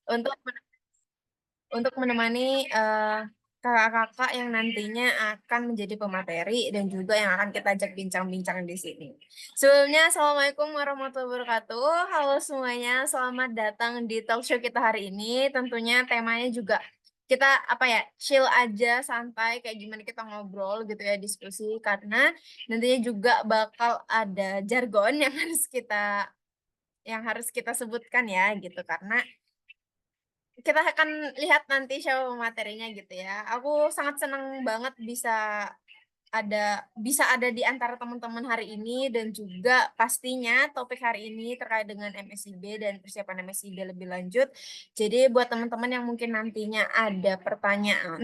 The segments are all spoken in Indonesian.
untuk untuk menemani kakak-kakak yang nantinya akan menjadi pemateri dan juga yang akan kita ajak bincang-bincang di sini. Sebelumnya, Assalamualaikum warahmatullahi wabarakatuh. Halo semuanya, selamat datang di talk show kita hari ini. Tentunya temanya juga kita apa ya, chill aja, santai, kayak gimana kita ngobrol gitu ya, diskusi. Karena nantinya juga bakal ada jargon yang harus kita sebutkan ya gitu. Karena kita akan lihat nanti show materinya gitu ya. Aku sangat senang banget bisa ada di antara teman-teman hari ini dan juga pastinya topik hari ini terkait dengan MSIB dan persiapan MSIB lebih lanjut. Jadi buat teman-teman yang mungkin nantinya ada pertanyaan,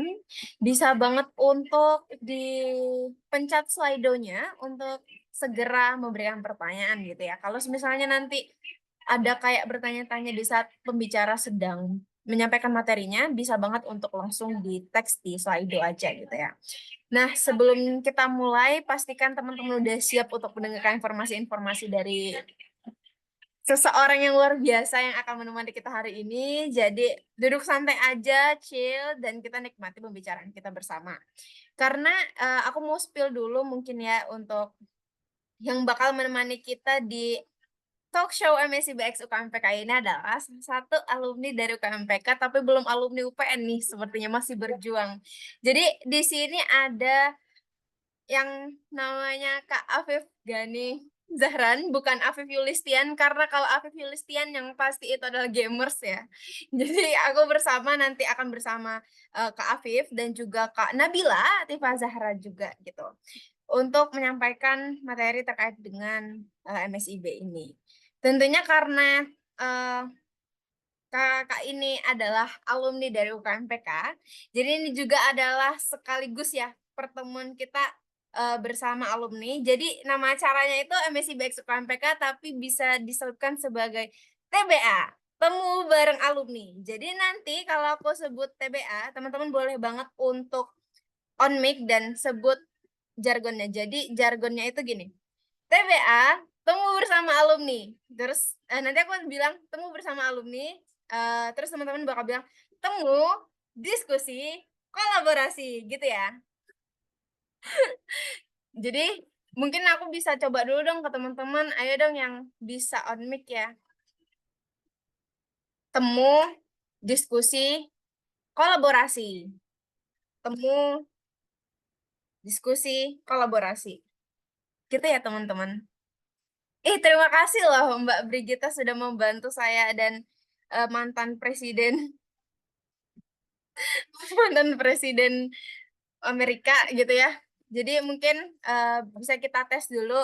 bisa banget untuk dipencet Slido-nya untuk segera memberikan pertanyaan gitu ya. Kalau misalnya nanti ada kayak bertanya-tanya di saat pembicara sedang menyampaikan materinya, bisa banget untuk langsung di teks di Slido aja gitu ya. Nah, sebelum kita mulai, pastikan teman-teman udah siap untuk mendengarkan informasi-informasi dari seseorang yang luar biasa yang akan menemani kita hari ini. Jadi, duduk santai aja, chill, dan kita nikmati pembicaraan kita bersama. Karena aku mau spill dulu mungkin ya untuk yang bakal menemani kita di talk show MSIBX UKMPK ini adalah salah satu alumni dari UKMPK, tapi belum alumni UPN nih, sepertinya masih berjuang. Jadi di sini ada yang namanya Kak Afif Gani Zahran, bukan Afif Yulistian, karena kalau Afif Yulistian yang pasti itu adalah gamers ya. Jadi aku nanti akan bersama Kak Afif dan juga Kak Nabila Tifa Zahra juga gitu untuk menyampaikan materi terkait dengan MSIB ini. Tentunya karena eh, kakak ini adalah alumni dari UKMPK, jadi ini juga adalah sekaligus ya pertemuan kita bersama alumni. Jadi nama acaranya itu MSIBX UKMPK, tapi bisa diselipkan sebagai TBA, temu bareng alumni. Jadi nanti kalau aku sebut TBA, teman-teman boleh banget untuk on mic dan sebut jargonnya. Jadi jargonnya itu gini. TBA, temu bersama alumni. Terus nanti aku bilang temu bersama alumni. Terus teman-teman bakal bilang temu, diskusi, kolaborasi gitu ya. Jadi mungkin aku bisa coba dulu dong ke teman-teman. Ayo dong yang bisa on mic ya. Temu, diskusi, kolaborasi. Temu, diskusi, kolaborasi. Gitu ya teman-teman. Terima kasih loh Mbak Brigita sudah membantu saya dan mantan presiden mantan presiden Amerika gitu ya. Jadi mungkin bisa kita tes dulu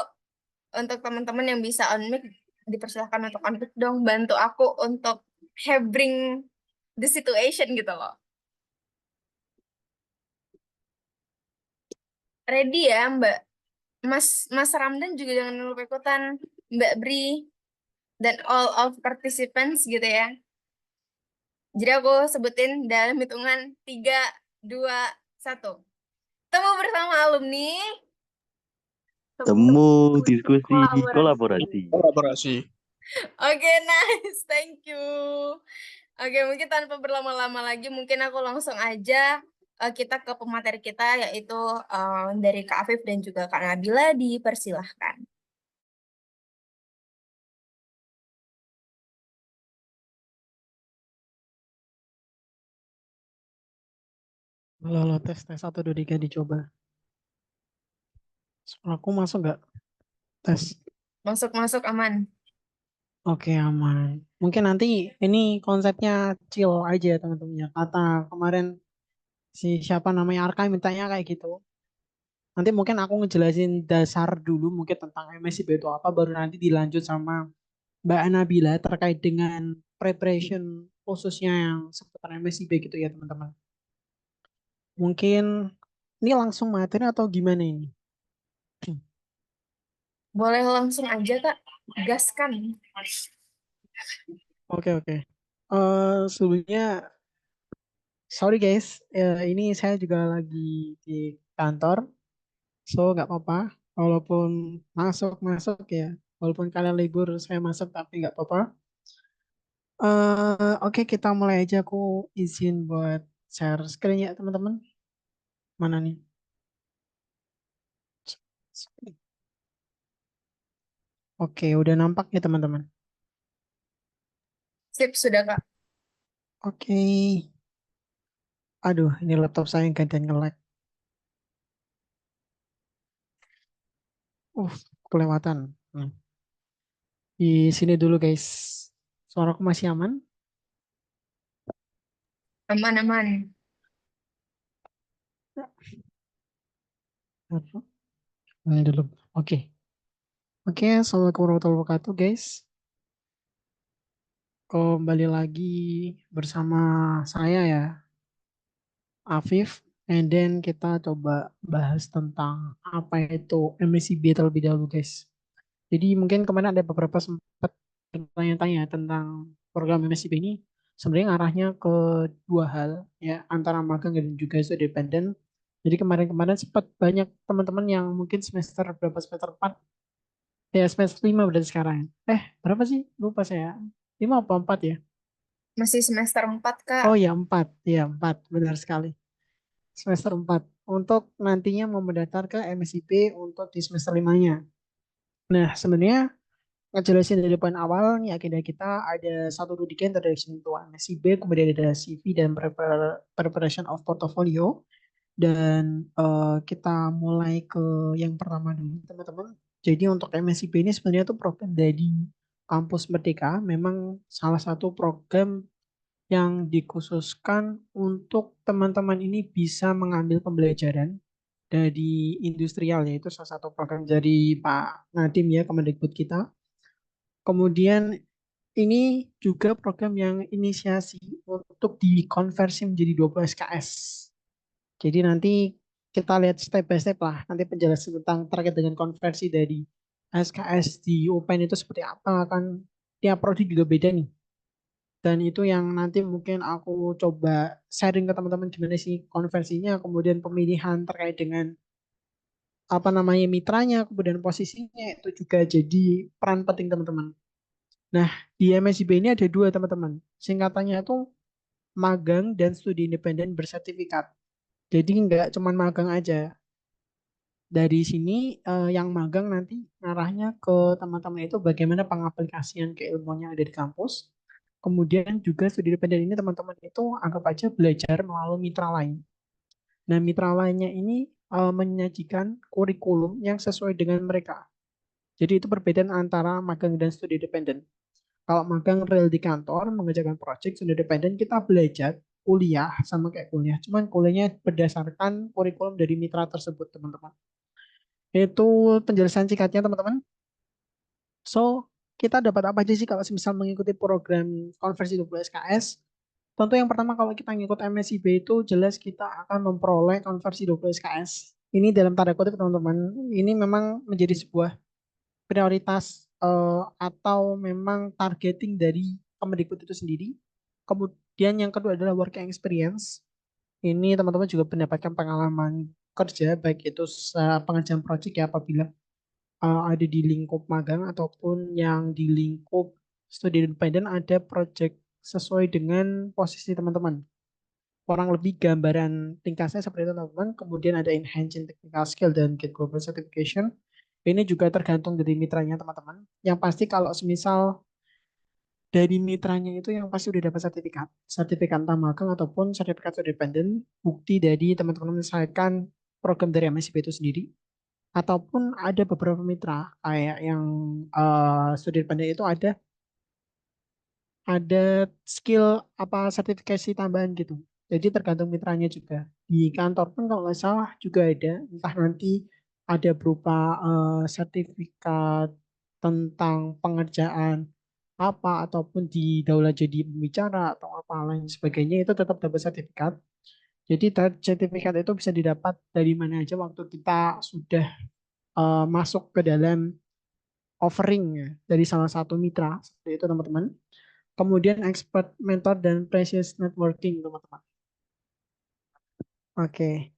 untuk teman-teman yang bisa on mic, dipersilahkan untuk on mic dong, bantu aku untuk having the situation gitu loh. Ready ya Mbak? Mas Ramdan juga jangan lupa ikutan, Mbak Bri dan all of participants gitu ya. Jadi aku sebutin dalam hitungan 3, 2, 1. Temu bersama alumni. Temu, diskusi, Kolaborasi. kolaborasi. Oke, nice. Thank you. Oke, mungkin tanpa berlama-lama lagi, mungkin aku langsung aja kita ke pemateri kita, yaitu dari Kak Afif dan juga Kak Nabila, dipersilahkan. Halo, tes 1, 2, 3 dicoba. Aku masuk nggak? Tes. Masuk aman. Oke, aman. Mungkin nanti ini konsepnya chill aja teman-teman ya. Kata kemarin si siapa namanya Arka mintanya kayak gitu. Nanti mungkin aku ngejelasin dasar dulu mungkin tentang MSIB itu apa, baru nanti dilanjut sama Mbak Nabila terkait dengan preparation khususnya yang seputar MSIB gitu ya teman-teman. Mungkin ini langsung materi atau gimana ini? Boleh langsung aja, Kak. Gaskan. Oke, oke. Sebelumnya sorry guys, ini saya juga lagi di kantor, so nggak apa-apa. Walaupun masuk masuk ya, walaupun kalian libur saya masuk tapi nggak apa-apa. Oke, kita mulai aja. Aku izin buat share screen ya, teman-teman. Mana nih? Oke, udah nampak ya, teman-teman. Sip, sudah Kak. Oke. Aduh, ini laptop saya gantian nge-lag. Kelewatan. Hmm. Di sini dulu, guys. Suaraku masih aman? Aman-aman. Ini dulu. Oke. Oke, Assalamualaikum warahmatullahi wabarakatuh, guys. Kembali lagi bersama saya ya, Afif. And then kita coba bahas tentang apa itu MSIB terlebih dahulu, guys. Jadi mungkin kemarin ada beberapa sempat bertanya-tanya tentang program MSIB ini. Sebenarnya arahnya ke dua hal, ya, antara magang dan juga studi independen. Jadi kemarin-kemarin sempat banyak teman-teman yang mungkin semester berapa, semester 4, ya semester 5 berarti sekarang. Berapa sih? Lupa saya. 5 apa 4 ya? Masih semester 4 Kak. Oh ya 4, ya 4, benar sekali. Semester 4 untuk nantinya mau mendaftar ke MSIP untuk di semester limanya. Nah, sebenarnya ngejelasin dari poin awal nih agenda kita ada satu duduk introduction to MSIP, kemudian ada CV dan preparation of portfolio. Dan kita mulai ke yang pertama dulu, teman-teman. Jadi untuk MSIP ini sebenarnya itu program dari Kampus Merdeka, memang salah satu program yang dikhususkan untuk teman-teman ini bisa mengambil pembelajaran dari industrial, yaitu salah satu program dari Pak Nadiem ya, Kemendikbud kita. Kemudian ini juga program yang inisiasi untuk dikonversi menjadi 20 SKS. Jadi nanti kita lihat step by step lah, nanti penjelasan tentang terkait dengan konversi dari SKS di UPN itu seperti apa, kan tiap prodi juga beda nih. Dan itu yang nanti mungkin aku coba sharing ke teman-teman gimana sih konversinya, kemudian pemilihan terkait dengan apa namanya mitranya, kemudian posisinya itu juga jadi peran penting teman-teman. Nah, di MSIB ini ada dua teman-teman. Singkatannya itu magang dan studi independen bersertifikat. Jadi nggak cuma magang aja. Dari sini yang magang nanti ngarahnya ke teman-teman itu bagaimana pengaplikasian keilmuan yang ada di kampus. Kemudian juga studi independen ini teman-teman itu anggap aja belajar melalui mitra lain. Nah, mitra lainnya ini menyajikan kurikulum yang sesuai dengan mereka. Jadi itu perbedaan antara magang dan studi independen. Kalau magang real di kantor, mengerjakan project, studi independen kita belajar kuliah sama kayak kuliah. Cuman kuliahnya berdasarkan kurikulum dari mitra tersebut, teman-teman. Itu penjelasan singkatnya, teman-teman. So, kita dapat apa aja sih kalau misal mengikuti program konversi 20 SKS? Tentu yang pertama kalau kita ngikut MSIB itu jelas kita akan memperoleh konversi 20 SKS. Ini dalam tanda kutip teman-teman, ini memang menjadi sebuah prioritas atau memang targeting dari Kemendikbud itu sendiri. Kemudian yang kedua adalah working experience. Ini teman-teman juga mendapatkan pengalaman kerja baik itu pengerjaan proyek ya apabila ada di lingkup magang ataupun yang di lingkup studi independen ada project sesuai dengan posisi teman-teman. Kurang lebih gambaran ringkasnya seperti itu teman-teman. Kemudian ada enhancing technical skill dan get global certification. Ini juga tergantung dari mitranya teman-teman. Yang pasti kalau semisal dari mitranya itu yang pasti udah dapat sertifikat. Sertifikat entah magang ataupun sertifikat studi independen. Bukti dari teman-teman menyelesaikan program dari MSIP itu sendiri ataupun ada beberapa mitra kayak yang studi independen itu ada skill apa sertifikasi tambahan gitu. Jadi tergantung mitranya juga. Di kantor pun kalau nggak salah juga ada, entah nanti ada berupa sertifikat tentang pengerjaan apa ataupun didaulat jadi pembicara atau apa lain sebagainya itu tetap dapat sertifikat. Jadi sertifikat itu bisa didapat dari mana aja waktu kita sudah masuk ke dalam offering ya, dari salah satu mitra seperti itu teman-teman. Kemudian expert mentor dan precious networking teman-teman. Oke.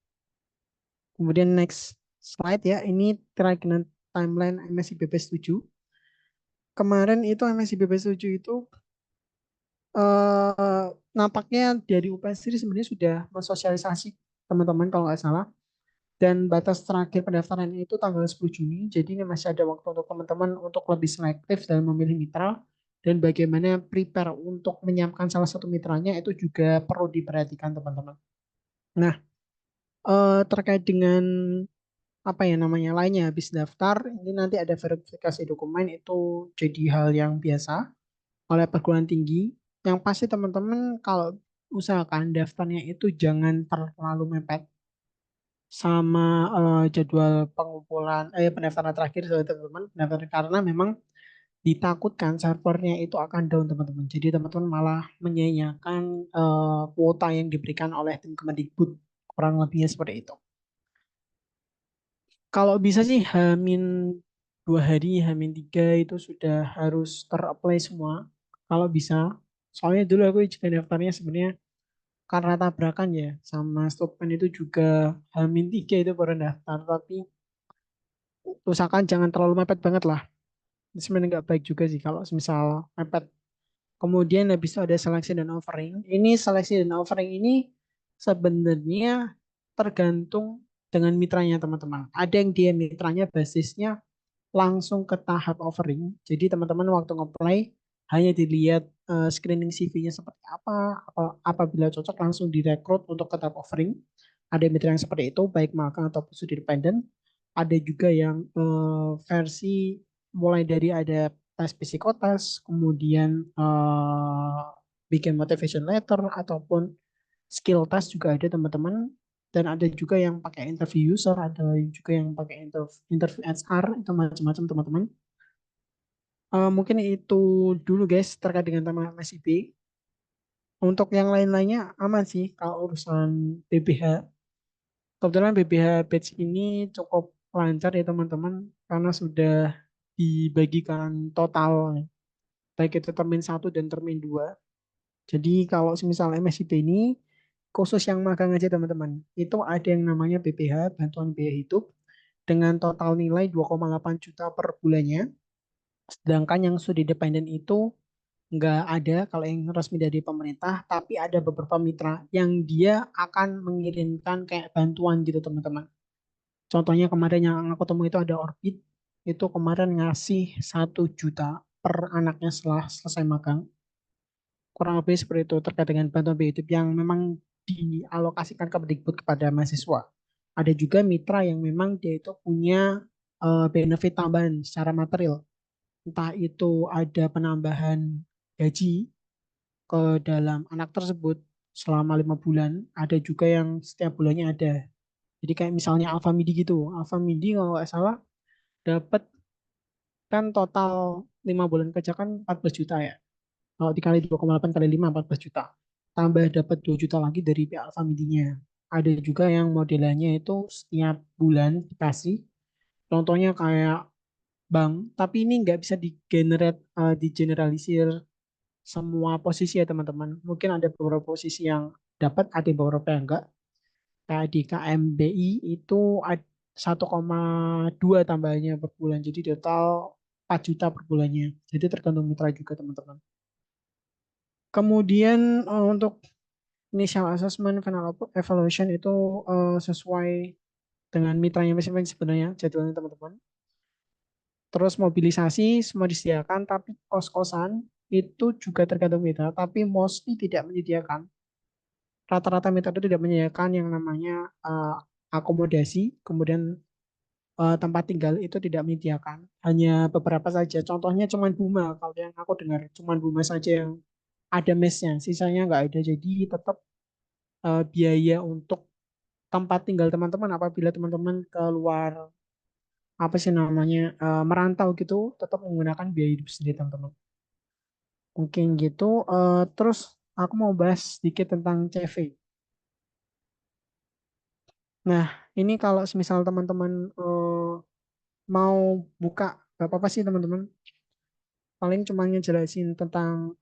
Kemudian next slide ya. Ini terkait dengan timeline MSI BP 7. Kemarin itu MSI BP 7 itu eh nampaknya dari UPS sendiri sebenarnya sudah mensosialisasi teman-teman kalau nggak salah. Dan batas terakhir pendaftaran itu tanggal 10 Juni. Jadi ini masih ada waktu untuk teman-teman untuk lebih selektif dalam memilih mitra. Dan bagaimana prepare untuk menyiapkan salah satu mitranya itu juga perlu diperhatikan teman-teman. Nah, terkait dengan apa ya namanya lainnya habis daftar, ini nanti ada verifikasi dokumen itu jadi hal yang biasa oleh perguruan tinggi. Yang pasti teman-teman kalau usahakan daftarnya itu jangan terlalu mepet sama jadwal pengumpulan pendaftaran terakhir sorry, teman-teman pendaftaran karena memang ditakutkan servernya itu akan down teman-teman. Jadi teman-teman malah menyia-nyiakan kuota yang diberikan oleh tim Kemendikbud kurang lebihnya seperti itu. Kalau bisa sih Hamin 2 hari, Hamin 3 itu sudah harus ter-apply semua. Kalau bisa. Soalnya dulu aku juga daftarnya sebenarnya karena tabrakan ya sama Stokpen itu juga Hamin 3 itu baru daftar. Tapi usahakan jangan terlalu mepet banget lah. Itu sebenarnya nggak baik juga sih kalau misal mepet. Kemudian habis itu ada seleksi dan offering. Ini seleksi dan offering ini sebenarnya tergantung dengan mitranya teman-teman. Ada yang dia mitranya basisnya langsung ke tahap offering. Jadi teman-teman waktu nge-play hanya dilihat screening CV-nya seperti apabila cocok langsung direkrut untuk ke tahap offering. Ada mitra yang seperti itu, baik magang ataupun studi independen. Ada juga yang versi mulai dari ada tes psikotes, kemudian bikin motivation letter ataupun skill test juga ada teman-teman. Dan ada juga yang pakai interview user, ada juga yang pakai interview HR, itu macam-macam teman-teman. Mungkin itu dulu guys terkait dengan tema MSIB. Untuk yang lain-lainnya aman sih kalau urusan BBH. Kebetulan BBH batch ini cukup lancar ya teman-teman karena sudah dibagikan total baik itu termin 1 dan termin 2. Jadi kalau misal MSIB ini khusus yang magang aja teman-teman, itu ada yang namanya BPH, bantuan biaya hidup, dengan total nilai 2,8 juta per bulannya. Sedangkan yang studi dependen itu nggak ada kalau yang resmi dari pemerintah, tapi ada beberapa mitra yang dia akan mengirimkan kayak bantuan gitu teman-teman. Contohnya kemarin yang aku temui itu ada Orbit, itu kemarin ngasih 1 juta per anaknya setelah selesai magang. Kurang lebih seperti itu terkait dengan bantuan biaya hidup yang memang dialokasikan ke Mendikbud kepada mahasiswa. Ada juga mitra yang memang dia itu punya benefit tambahan secara material. Entah itu ada penambahan gaji ke dalam anak tersebut selama 5 bulan. Ada juga yang setiap bulannya ada. Jadi kayak misalnya Alfamidi gitu. Alfamidi kalau nggak salah dapat kan total 5 bulan kerja kan 14 juta ya. Kalau dikali 2,8 kali 5 14 juta. Tambah dapat 2 juta lagi dari pihak Alfamidinya. Ada juga yang modelannya itu setiap bulan dikasih. Contohnya kayak bank, tapi ini nggak bisa digeneralisir semua posisi ya teman-teman. Mungkin ada beberapa posisi yang dapat, ada beberapa yang enggak. Kayak di KMBI itu 1,2 tambahannya per bulan. Jadi total 4 juta per bulannya. Jadi tergantung mitra juga teman-teman. Kemudian untuk initial assessment, final evaluation itu sesuai dengan mitranya masing-masing sebenarnya jadwalnya teman-teman. Terus mobilisasi semua disediakan, tapi kos-kosan itu juga tergantung mitra, tapi mostly tidak menyediakan. Rata-rata mitra itu tidak menyediakan yang namanya akomodasi, kemudian tempat tinggal itu tidak menyediakan. Hanya beberapa saja. Contohnya cuman Buma, kalau yang aku dengar cuman Buma saja yang ada mesnya, sisanya nggak ada. Jadi tetap biaya untuk tempat tinggal teman-teman apabila teman-teman keluar apa sih namanya merantau gitu tetap menggunakan biaya hidup sendiri teman-teman. Mungkin gitu. Terus aku mau bahas sedikit tentang CV. Nah, ini kalau misal teman-teman mau buka, gak apa-apa sih teman-teman. Paling cuma ngejelasin tentang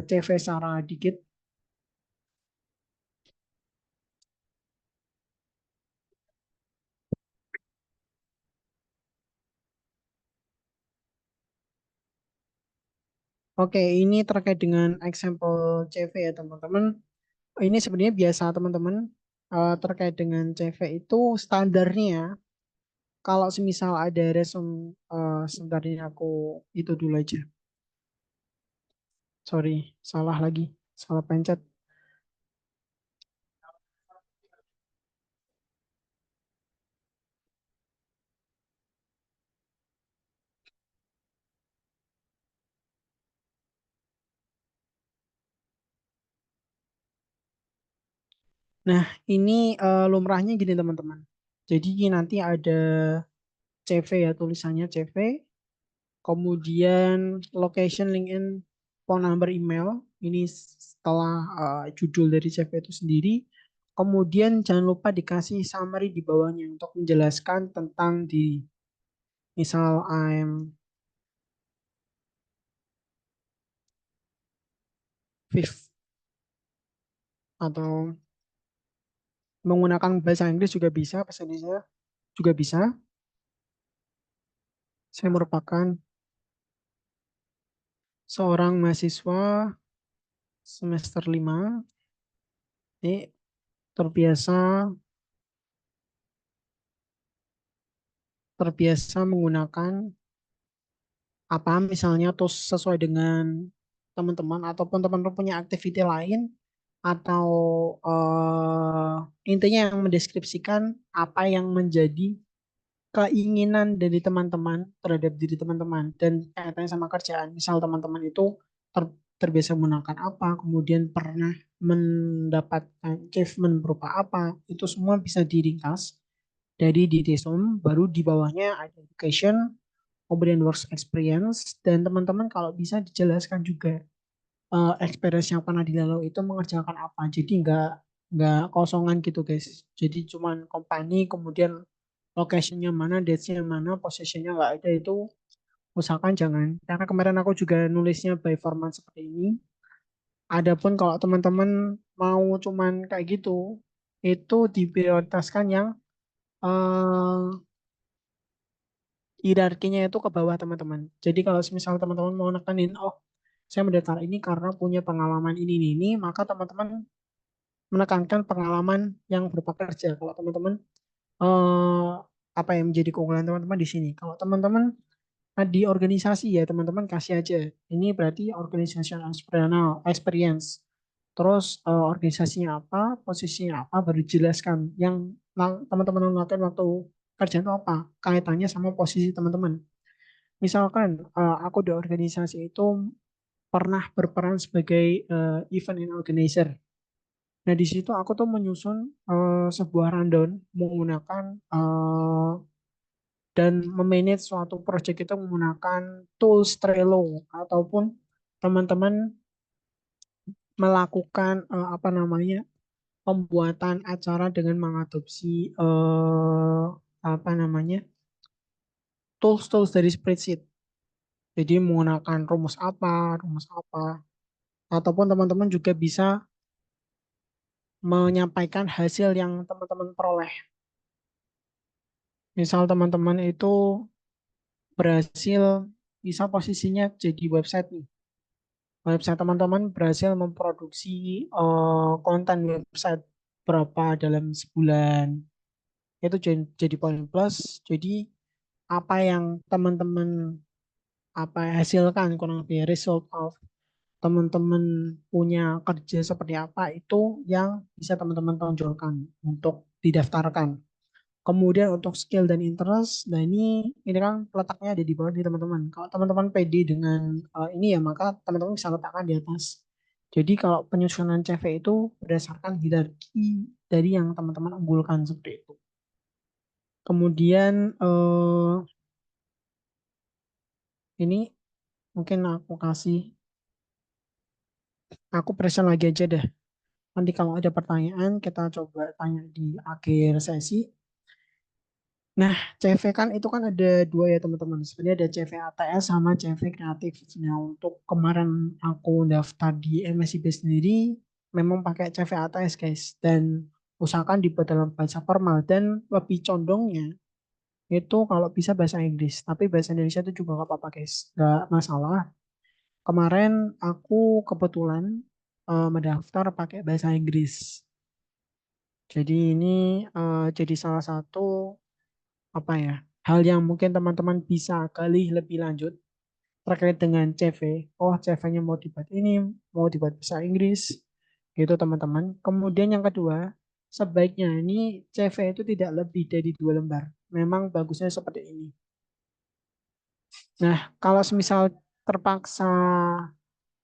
CV secara dikit. Oke, ini terkait dengan example CV ya teman-teman. Ini sebenarnya biasa teman-teman. Terkait dengan CV itu standarnya. Kalau semisal ada resume, sebentar ini aku itu dulu aja. Sorry, salah lagi, salah pencet. Nah, ini lumrahnya gini teman-teman. Jadi nanti ada CV ya, tulisannya CV, kemudian location, LinkedIn, phone number, email. Ini setelah judul dari CV itu sendiri. Kemudian jangan lupa dikasih summary di bawahnya untuk menjelaskan tentang di misal I'm fifth atau menggunakan bahasa Inggris juga bisa, bahasa Indonesia juga bisa. Saya merupakan seorang mahasiswa semester 5, ini terbiasa terbiasa menggunakan apa misalnya terus sesuai dengan teman-teman ataupun teman-teman punya aktiviti lain atau intinya yang mendeskripsikan apa yang menjadi keinginan dari teman-teman terhadap diri teman-teman dan kaitannya sama kerjaan. Misal teman-teman itu terbiasa menggunakan apa, kemudian pernah mendapatkan achievement berupa apa, itu semua bisa diringkas dari di resume, baru di bawahnya ada education, kemudian work experience, dan teman-teman kalau bisa dijelaskan juga experience yang pernah dilalui itu mengerjakan apa. Jadi nggak kosongan gitu guys. Jadi cuman company, kemudian locationnya mana, date-nya mana, posisinya nggak ada itu usahakan jangan. Karena kemarin aku juga nulisnya by format seperti ini. Adapun kalau teman-teman mau cuman kayak gitu, itu diprioritaskan yang eh, hierarkinya itu ke bawah teman-teman. Jadi kalau misal teman-teman mau nekanin, oh saya mendaftar ini karena punya pengalaman ini, maka teman-teman menekankan pengalaman yang berupa kerja. Kalau teman-teman eh, apa yang menjadi keunggulan teman-teman di sini? Kalau teman-teman di organisasi ya teman-teman kasih aja. Ini berarti organizational experience. Terus organisasinya apa, posisinya apa, baru jelaskan. Yang teman-teman lakukan waktu kerja itu apa, kaitannya sama posisi teman-teman. Misalkan aku di organisasi itu pernah berperan sebagai event and organizer. Nah, di situ aku tuh menyusun sebuah rundown menggunakan dan memanage suatu project itu menggunakan tools Trello ataupun teman-teman melakukan apa namanya pembuatan acara dengan mengadopsi apa namanya tools-tools dari spreadsheet. Jadi menggunakan rumus apa, ataupun teman-teman juga bisa menyampaikan hasil yang teman-teman peroleh. Misal teman-teman itu berhasil, bisa posisinya jadi website nih. Website teman-teman berhasil memproduksi konten website berapa dalam sebulan. Itu jadi poin plus. Jadi apa yang teman-teman apa hasilkan kurang lebih result of teman-teman punya kerja seperti apa itu yang bisa teman-teman tonjolkan untuk didaftarkan. Kemudian untuk skill dan interest, nah ini kan letaknya ada di bawah di teman-teman. Kalau teman-teman pede dengan ini ya maka teman-teman bisa letakkan di atas. Jadi kalau penyusunan CV itu berdasarkan hierarki dari yang teman-teman unggulkan seperti itu. Kemudian ini mungkin aku present lagi aja deh. Nanti kalau ada pertanyaan kita coba tanya di akhir sesi. Nah, CV kan itu kan ada dua ya teman-teman. Sebenarnya ada CV ATS sama CV kreatif. Nah, untuk kemarin aku daftar di MSIB sendiri, memang pakai CV ATS guys. Dan usahakan dibuat dalam bahasa formal. Dan lebih condongnya itu kalau bisa bahasa Inggris. Tapi bahasa Indonesia itu juga nggak apa-apa guys. Nggak masalah. Kemarin aku kebetulan mendaftar pakai bahasa Inggris. Jadi ini jadi salah satu apa ya hal yang mungkin teman-teman bisa gali lebih lanjut terkait dengan CV. Oh, CV-nya mau dibuat ini, mau dibuat bahasa Inggris, gitu teman-teman. Kemudian yang kedua, sebaiknya ini CV itu tidak lebih dari 2 lembar. Memang bagusnya seperti ini. Nah, kalau semisal terpaksa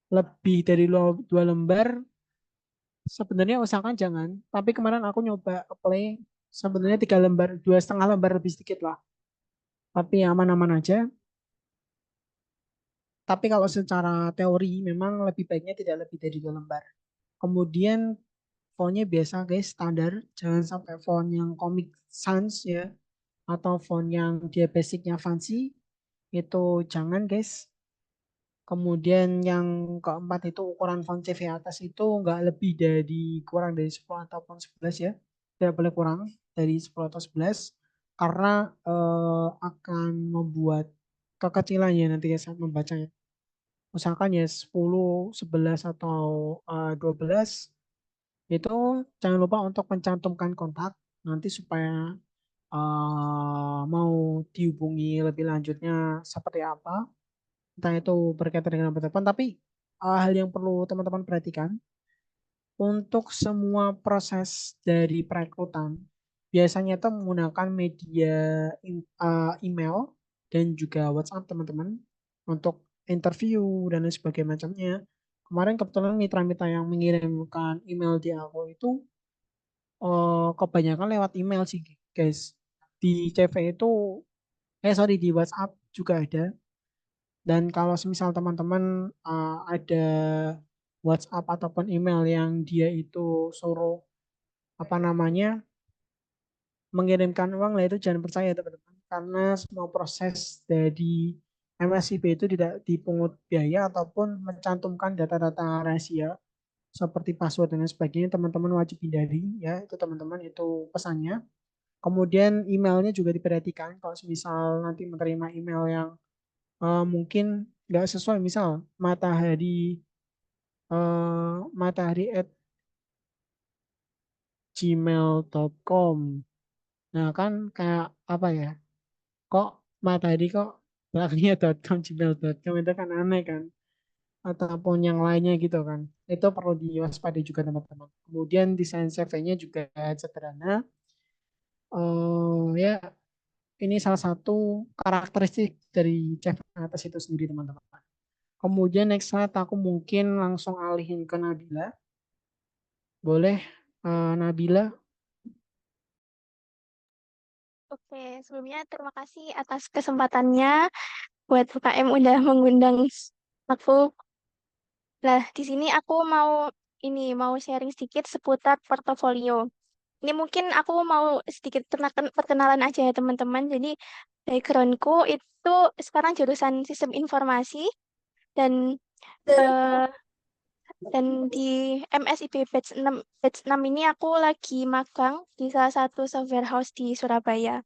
lebih dari 2 lembar, sebenarnya usahakan jangan. Tapi kemarin aku nyoba apply, sebenarnya 3 lembar, 2,5 lembar lebih sedikit lah. Tapi aman-aman aja. Tapi kalau secara teori memang lebih baiknya tidak lebih dari 2 lembar. Kemudian fontnya biasa guys, standar. Jangan sampai font yang Comic Sans ya. Atau font yang dia basicnya fancy. Itu jangan guys. Kemudian yang keempat itu ukuran font CV atas itu nggak lebih dari kurang dari 10 ataupun 11 ya. Tidak boleh kurang dari 10 atau 11. Karena akan membuat kekecilan ya nanti ya saat membacanya. Usahakan ya 10, 11 atau 12 itu jangan lupa untuk mencantumkan kontak nanti supaya mau dihubungi lebih lanjutnya seperti apa, entah itu berkaitan dengan telepon. Tapi hal yang perlu teman-teman perhatikan untuk semua proses dari perekrutan biasanya itu menggunakan media email dan juga WhatsApp teman-teman untuk interview dan lain sebagainya macamnya. Kemarin kebetulan mitra-mitra yang mengirimkan email di aku itu kebanyakan lewat email sih guys. Di CV itu, sorry, di WhatsApp juga ada. Dan kalau semisal teman-teman ada WhatsApp ataupun email yang dia itu suruh apa namanya mengirimkan uang lah itu jangan percaya teman-teman. Karena semua proses dari MSIB itu tidak dipungut biaya ataupun mencantumkan data-data rahasia seperti password dan lain sebagainya, teman-teman wajib hindari ya itu teman-teman, itu pesannya. Kemudian emailnya juga diperhatikan kalau misal nanti menerima email yang mungkin nggak sesuai, misal matahari@gmail.com. Nah kan kayak apa ya? Kok matahari kok belakangnya .com, gmail.com, itu kan aneh kan? Ataupun yang lainnya gitu kan. Itu perlu diwaspadai juga teman-teman. Kemudian desain CV-nya juga sederhana. Ya, ini salah satu karakteristik dari chef atas itu sendiri teman-teman. Kemudian next slide aku mungkin langsung alihin ke Nabila. Boleh, Nabila? Oke, sebelumnya terima kasih atas kesempatannya buat UKM udah mengundang aku. Lah, di sini aku mau sharing sedikit seputar portofolio. Ini mungkin aku mau sedikit perkenalan aja ya teman-teman. Jadi backgroundku itu sekarang jurusan sistem informasi dan eh, dan di MSIB batch 6 ini aku lagi magang di salah satu software house di Surabaya.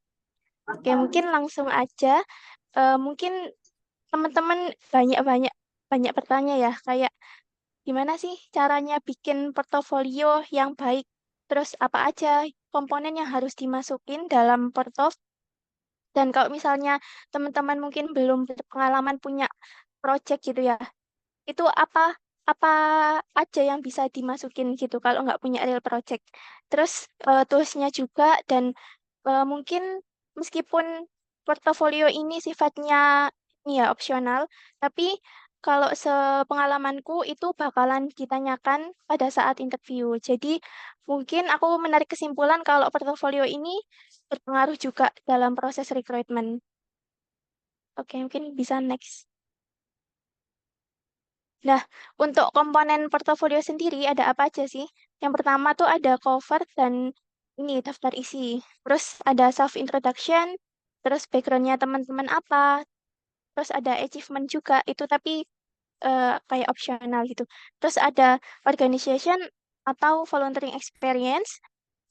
Oke, mungkin langsung aja. Mungkin teman-teman banyak-banyak banyak bertanya ya, kayak gimana sih caranya bikin portofolio yang baik? Terus apa aja komponen yang harus dimasukin dalam portof? Dan kalau misalnya teman-teman mungkin belum berpengalaman punya project gitu ya, itu apa aja yang bisa dimasukin gitu kalau nggak punya real project. Terus toolsnya juga dan mungkin meskipun portofolio ini sifatnya ini ya opsional, tapi kalau sepengalamanku itu bakalan ditanyakan pada saat interview. Jadi mungkin aku menarik kesimpulan kalau portofolio ini berpengaruh juga dalam proses recruitment. Oke, mungkin bisa next. Nah, untuk komponen portofolio sendiri ada apa aja sih? Yang pertama tuh ada cover dan ini daftar isi. Terus ada self introduction, terus backgroundnya teman-teman apa, terus ada achievement juga itu tapi kayak opsional gitu. Terus ada organization atau volunteering experience,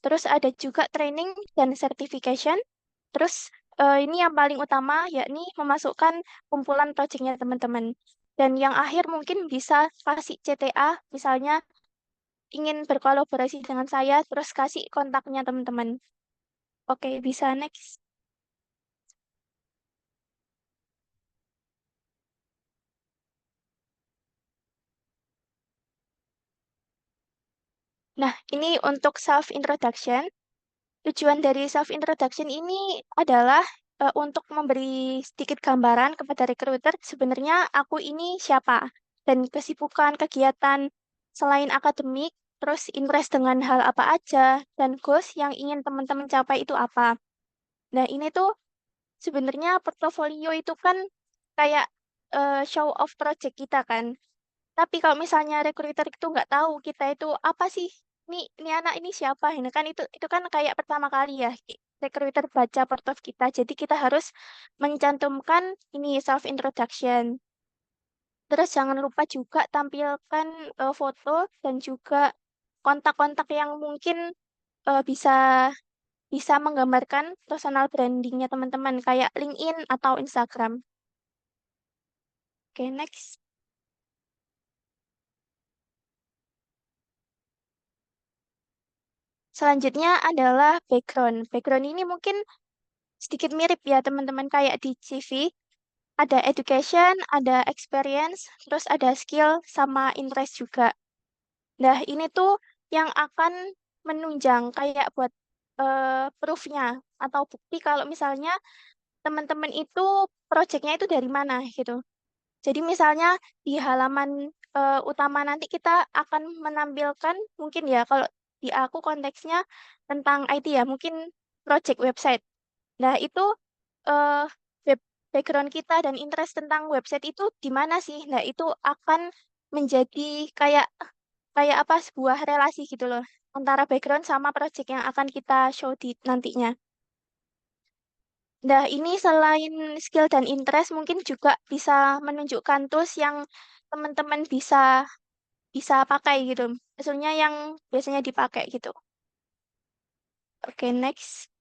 terus ada juga training dan certification. Terus ini yang paling utama yakni memasukkan kumpulan projectnya teman-teman. Dan yang akhir mungkin bisa kasih CTA, misalnya ingin berkolaborasi dengan saya, terus kasih kontaknya teman-teman. Oke, bisa next. Nah, ini untuk self introduction. Tujuan dari self introduction ini adalah untuk memberi sedikit gambaran kepada recruiter sebenarnya aku ini siapa dan kesibukan kegiatan selain akademik, terus interest dengan hal apa aja dan goals yang ingin teman-teman capai itu apa. Nah, ini tuh sebenarnya portofolio itu kan kayak show off project kita kan. Tapi kalau misalnya recruiter itu nggak tahu kita itu apa sih, ini anak ini siapa, ini kan itu kan kayak pertama kali ya recruiter baca portof kita. Jadi kita harus mencantumkan ini self introduction. Terus jangan lupa juga tampilkan foto dan juga kontak-kontak yang mungkin bisa bisa menggambarkan personal brandingnya teman-teman kayak LinkedIn atau Instagram. Oke, next. Selanjutnya adalah background. Background ini mungkin sedikit mirip ya teman-teman kayak di CV. Ada education, ada experience, terus ada skill sama interest juga. Nah, ini tuh yang akan menunjang kayak buat proof-nya atau bukti kalau misalnya teman-teman itu project-nya itu dari mana gitu. Jadi misalnya di halaman utama nanti kita akan menampilkan mungkin ya kalau di aku konteksnya tentang IT ya, mungkin project website. Nah, itu eh background kita dan interest tentang website itu di mana sih? Nah, itu akan menjadi kayak kayak apa sebuah relasi gitu loh antara background sama project yang akan kita show di nantinya. Nah, ini selain skill dan interest mungkin juga bisa menunjukkan tools yang teman-teman bisa bisa pakai gitu. Maksudnya yang biasanya dipakai gitu. Oke, next.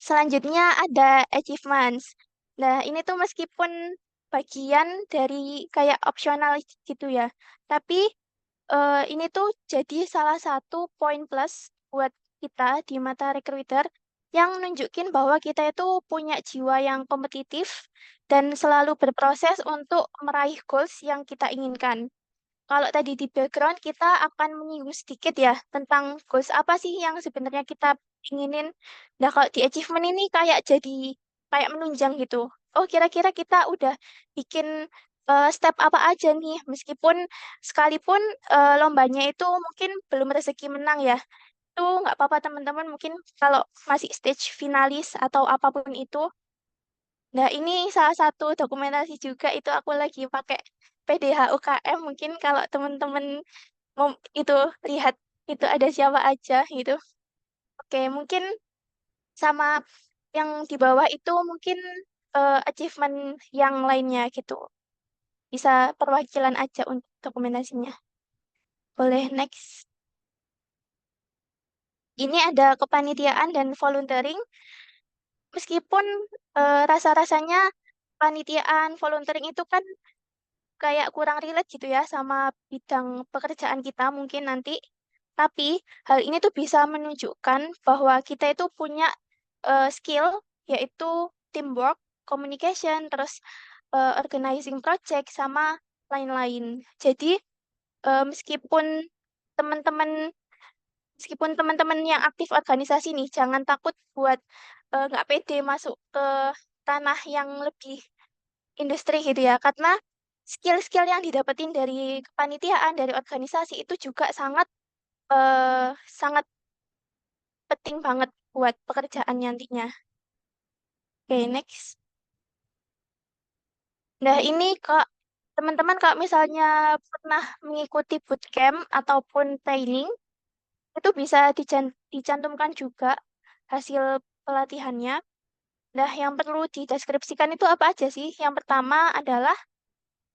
Selanjutnya ada achievements. Nah, ini tuh meskipun bagian dari kayak opsional gitu ya. Tapi ini tuh jadi salah satu poin plus buat kita di mata recruiter yang nunjukin bahwa kita itu punya jiwa yang kompetitif dan selalu berproses untuk meraih goals yang kita inginkan. Kalau tadi di background kita akan menyinggung sedikit ya tentang goals apa sih yang sebenarnya kita inginin. Nah, kalau di achievement ini kayak jadi kayak menunjang gitu. Oh, kira-kira kita udah bikin step apa aja nih, meskipun sekalipun lombanya itu mungkin belum rezeki menang ya. Itu nggak apa-apa teman-teman, mungkin kalau masih stage finalis atau apapun itu. Nah, ini salah satu dokumentasi juga itu aku lagi pakai PDH UKM. Mungkin kalau teman-teman mau itu lihat itu ada siapa aja gitu. Oke, mungkin sama yang di bawah itu mungkin achievement yang lainnya gitu. Bisa perwakilan aja untuk dokumentasinya. Boleh next. Ini ada kepanitiaan dan volunteering. Meskipun rasa-rasanya panitiaan volunteering itu kan kayak kurang relate gitu ya sama bidang pekerjaan kita mungkin nanti. Tapi hal ini tuh bisa menunjukkan bahwa kita itu punya skill yaitu teamwork, communication, terus organizing project sama lain-lain. Jadi meskipun teman-teman meskipun teman-teman yang aktif organisasi nih jangan takut buat nggak pede masuk ke tanah yang lebih industri gitu ya karena skill-skill yang didapetin dari kepanitiaan dari organisasi itu juga sangat sangat penting banget buat pekerjaan nantinya. Oke, next. Nah, ini Kak, teman-teman kalau misalnya pernah mengikuti bootcamp ataupun training, itu bisa dicantumkan juga hasil pelatihannya. Nah, yang perlu dideskripsikan itu apa aja sih? Yang pertama adalah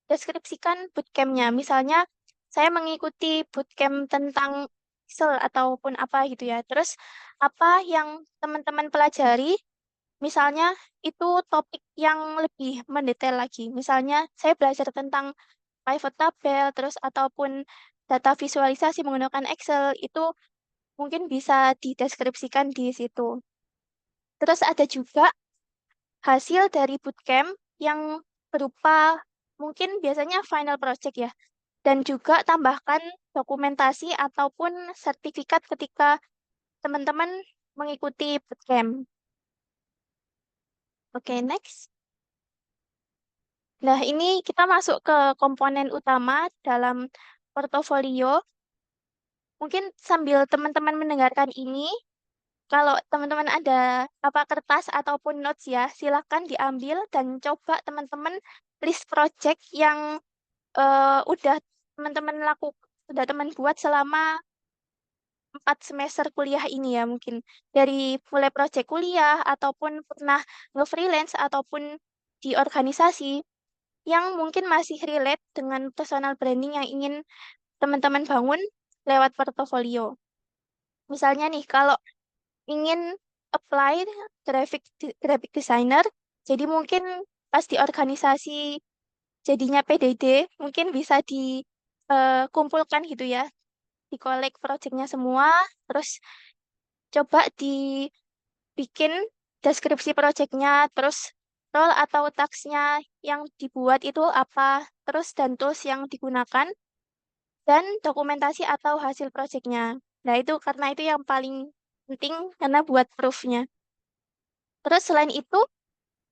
deskripsikan bootcampnya. Misalnya, saya mengikuti bootcamp tentang Excel ataupun apa gitu ya. Terus, apa yang teman-teman pelajari Misalnya itu topik yang lebih mendetail lagi. Misalnya saya belajar tentang pivot tabel, terus ataupun data visualisasi menggunakan Excel, itu mungkin bisa dideskripsikan di situ. Terus ada juga hasil dari bootcamp yang berupa mungkin biasanya final project ya. Dan juga tambahkan dokumentasi ataupun sertifikat ketika teman-teman mengikuti bootcamp. Oke, next. Nah, ini kita masuk ke komponen utama dalam portofolio. Mungkin sambil teman-teman mendengarkan ini, kalau teman-teman ada apa kertas ataupun notes ya, silakan diambil dan coba teman-teman list project yang udah teman-teman sudah teman buat selama 4 semester kuliah ini ya mungkin. Dari mulai project kuliah ataupun pernah nge-freelance ataupun di organisasi yang mungkin masih relate dengan personal branding yang ingin teman-teman bangun lewat portofolio. Misalnya nih, kalau ingin apply graphic designer, jadi mungkin pas di organisasi jadinya PDD, mungkin bisa dikumpulkan gitu ya, dikolek projectnya semua, terus coba dibikin deskripsi projectnya, terus role atau task-nya yang dibuat itu apa, terus dan tools yang digunakan, dan dokumentasi atau hasil projectnya. Nah, itu karena itu yang paling penting karena buat proof-nya. Terus selain itu,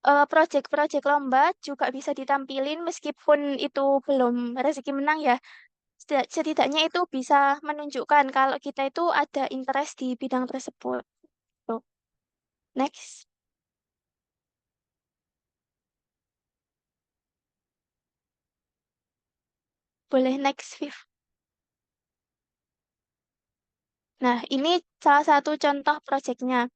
project-project lomba juga bisa ditampilin meskipun itu belum rezeki menang ya. Setidaknya itu bisa menunjukkan kalau kita itu ada interest di bidang tersebut. Tuh. Next. Boleh next, Viv. Nah, ini salah satu contoh projectnya.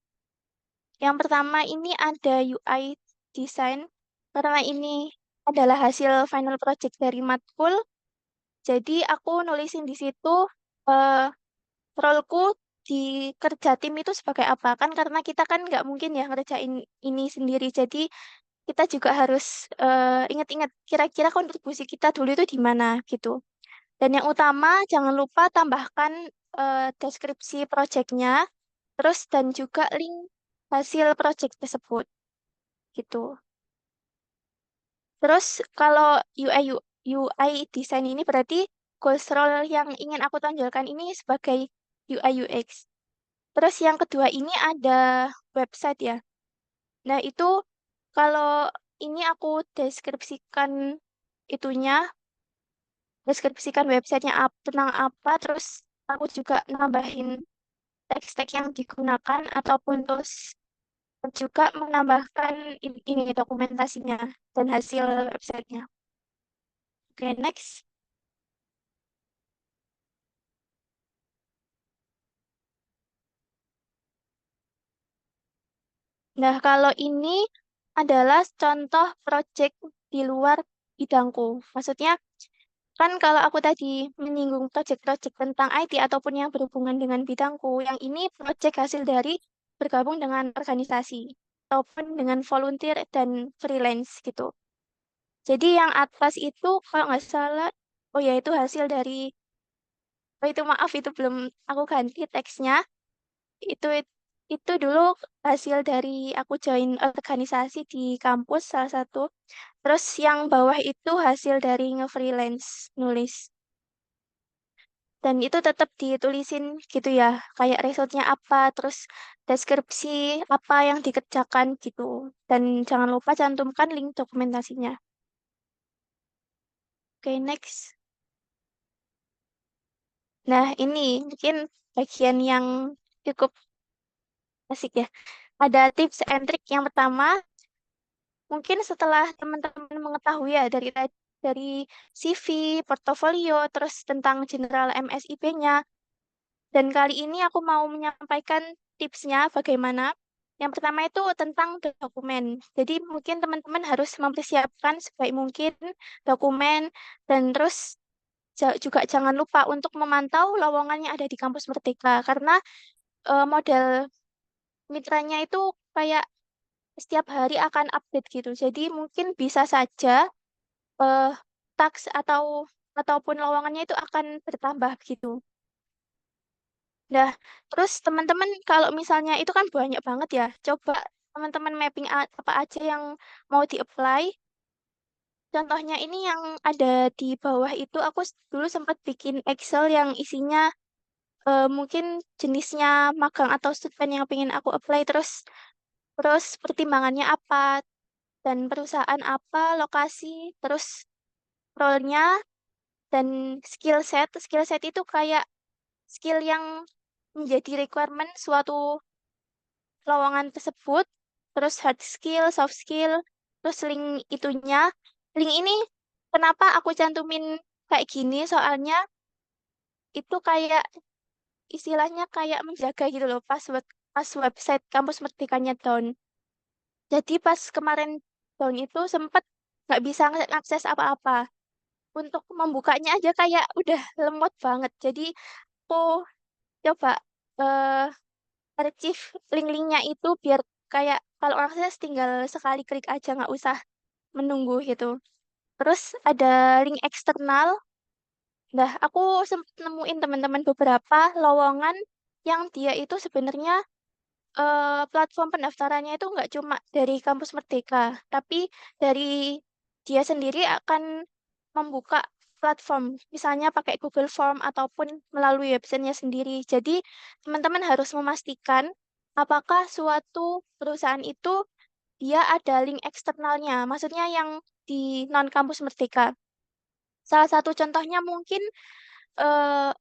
Yang pertama ini ada UI design. Karena ini adalah hasil final project dari matkul, jadi aku nulisin di situ eh, roleku di kerja tim itu sebagai apa. Kan karena kita kan nggak mungkin ya ngerjain ini sendiri. Jadi kita juga harus ingat-ingat kira-kira kontribusi kita dulu itu di mana gitu. Dan yang utama, jangan lupa tambahkan deskripsi projectnya, terus dan juga link hasil project tersebut, gitu. Terus kalau UI design ini berarti goals role yang ingin aku tonjolkan ini sebagai UI UX. Terus yang kedua ini ada website ya. Nah itu kalau ini aku deskripsikan itunya deskripsikan websitenya tentang apa, terus aku juga nambahin teks-teks yang digunakan ataupun terus juga menambahkan ini dokumentasinya dan hasil websitenya. Oke, next. Nah, kalau ini adalah contoh project di luar bidangku. Maksudnya, kan kalau aku tadi menyinggung project-project tentang IT ataupun yang berhubungan dengan bidangku, yang ini project hasil dari bergabung dengan organisasi ataupun dengan volunteer dan freelance gitu. Jadi yang atas itu kalau nggak salah, oh ya itu hasil dari, oh itu maaf itu belum aku ganti teksnya. Itu itu dulu hasil dari aku join organisasi di kampus salah satu. Terus yang bawah itu hasil dari nge-freelance nulis. Dan itu tetap ditulisin gitu ya, kayak resultnya apa, terus deskripsi apa yang dikerjakan gitu. Dan jangan lupa cantumkan link dokumentasinya. Oke, next. Nah, ini mungkin bagian yang cukup asik ya. Ada tips and trick yang pertama, mungkin setelah teman-teman mengetahui ya dari CV, portofolio, terus tentang general MSIP-nya, dan kali ini aku mau menyampaikan tipsnya bagaimana. Yang pertama itu tentang dokumen. Jadi mungkin teman-teman harus mempersiapkan sebaik mungkin dokumen dan terus juga jangan lupa untuk memantau lowongan yang ada di kampus Merdeka karena model mitranya itu kayak setiap hari akan update gitu. Jadi mungkin bisa saja eh task ataupun lowongannya itu akan bertambah gitu. Nah, terus teman-teman kalau misalnya itu kan banyak banget ya. Coba teman-teman mapping apa aja yang mau di-apply. Contohnya ini yang ada di bawah itu aku dulu sempat bikin Excel yang isinya mungkin jenisnya magang atau student yang pengen aku apply terus terus pertimbangannya apa dan perusahaan apa, lokasi, terus role-nya dan skill set. Skill set itu kayak skill yang menjadi requirement suatu lowongan tersebut, terus hard skill, soft skill, terus link itunya. Link ini kenapa aku cantumin kayak gini? Soalnya itu kayak istilahnya kayak menjaga gitu loh pas website kampus Merdekanya down. Jadi pas kemarin down itu sempet nggak bisa akses apa-apa. Untuk membukanya aja kayak udah lemot banget. Jadi aku coba eh archive link-linknya itu biar kayak kalau akses tinggal sekali klik aja nggak usah menunggu gitu. Terus ada link eksternal. Nah, aku sempat nemuin teman-teman beberapa lowongan yang dia itu sebenarnya platform pendaftarannya itu nggak cuma dari kampus Merdeka, tapi dari dia sendiri akan membuka platform, misalnya pakai Google Form ataupun melalui websitenya sendiri. Jadi, teman-teman harus memastikan apakah suatu perusahaan itu dia ada link eksternalnya, maksudnya yang di non-kampus Merdeka. Salah satu contohnya mungkin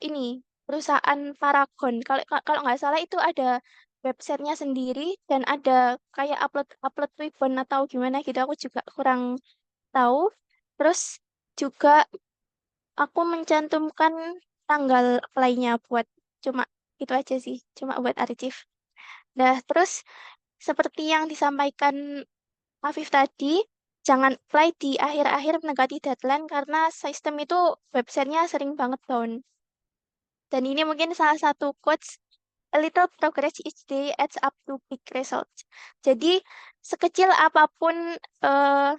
ini perusahaan Paragon. Kalau nggak salah itu ada websitenya sendiri dan ada kayak upload upload ribbon atau gimana gitu. Aku juga kurang tahu. Terus juga aku mencantumkan tanggal apply-nya buat cuma itu aja sih, cuma buat archive. Nah, terus seperti yang disampaikan Afif tadi, jangan apply di akhir-akhir mendekati deadline karena sistem itu websitenya sering banget down. Dan ini mungkin salah satu quotes, a little progress each day adds up to big results. Jadi, sekecil apapun eh,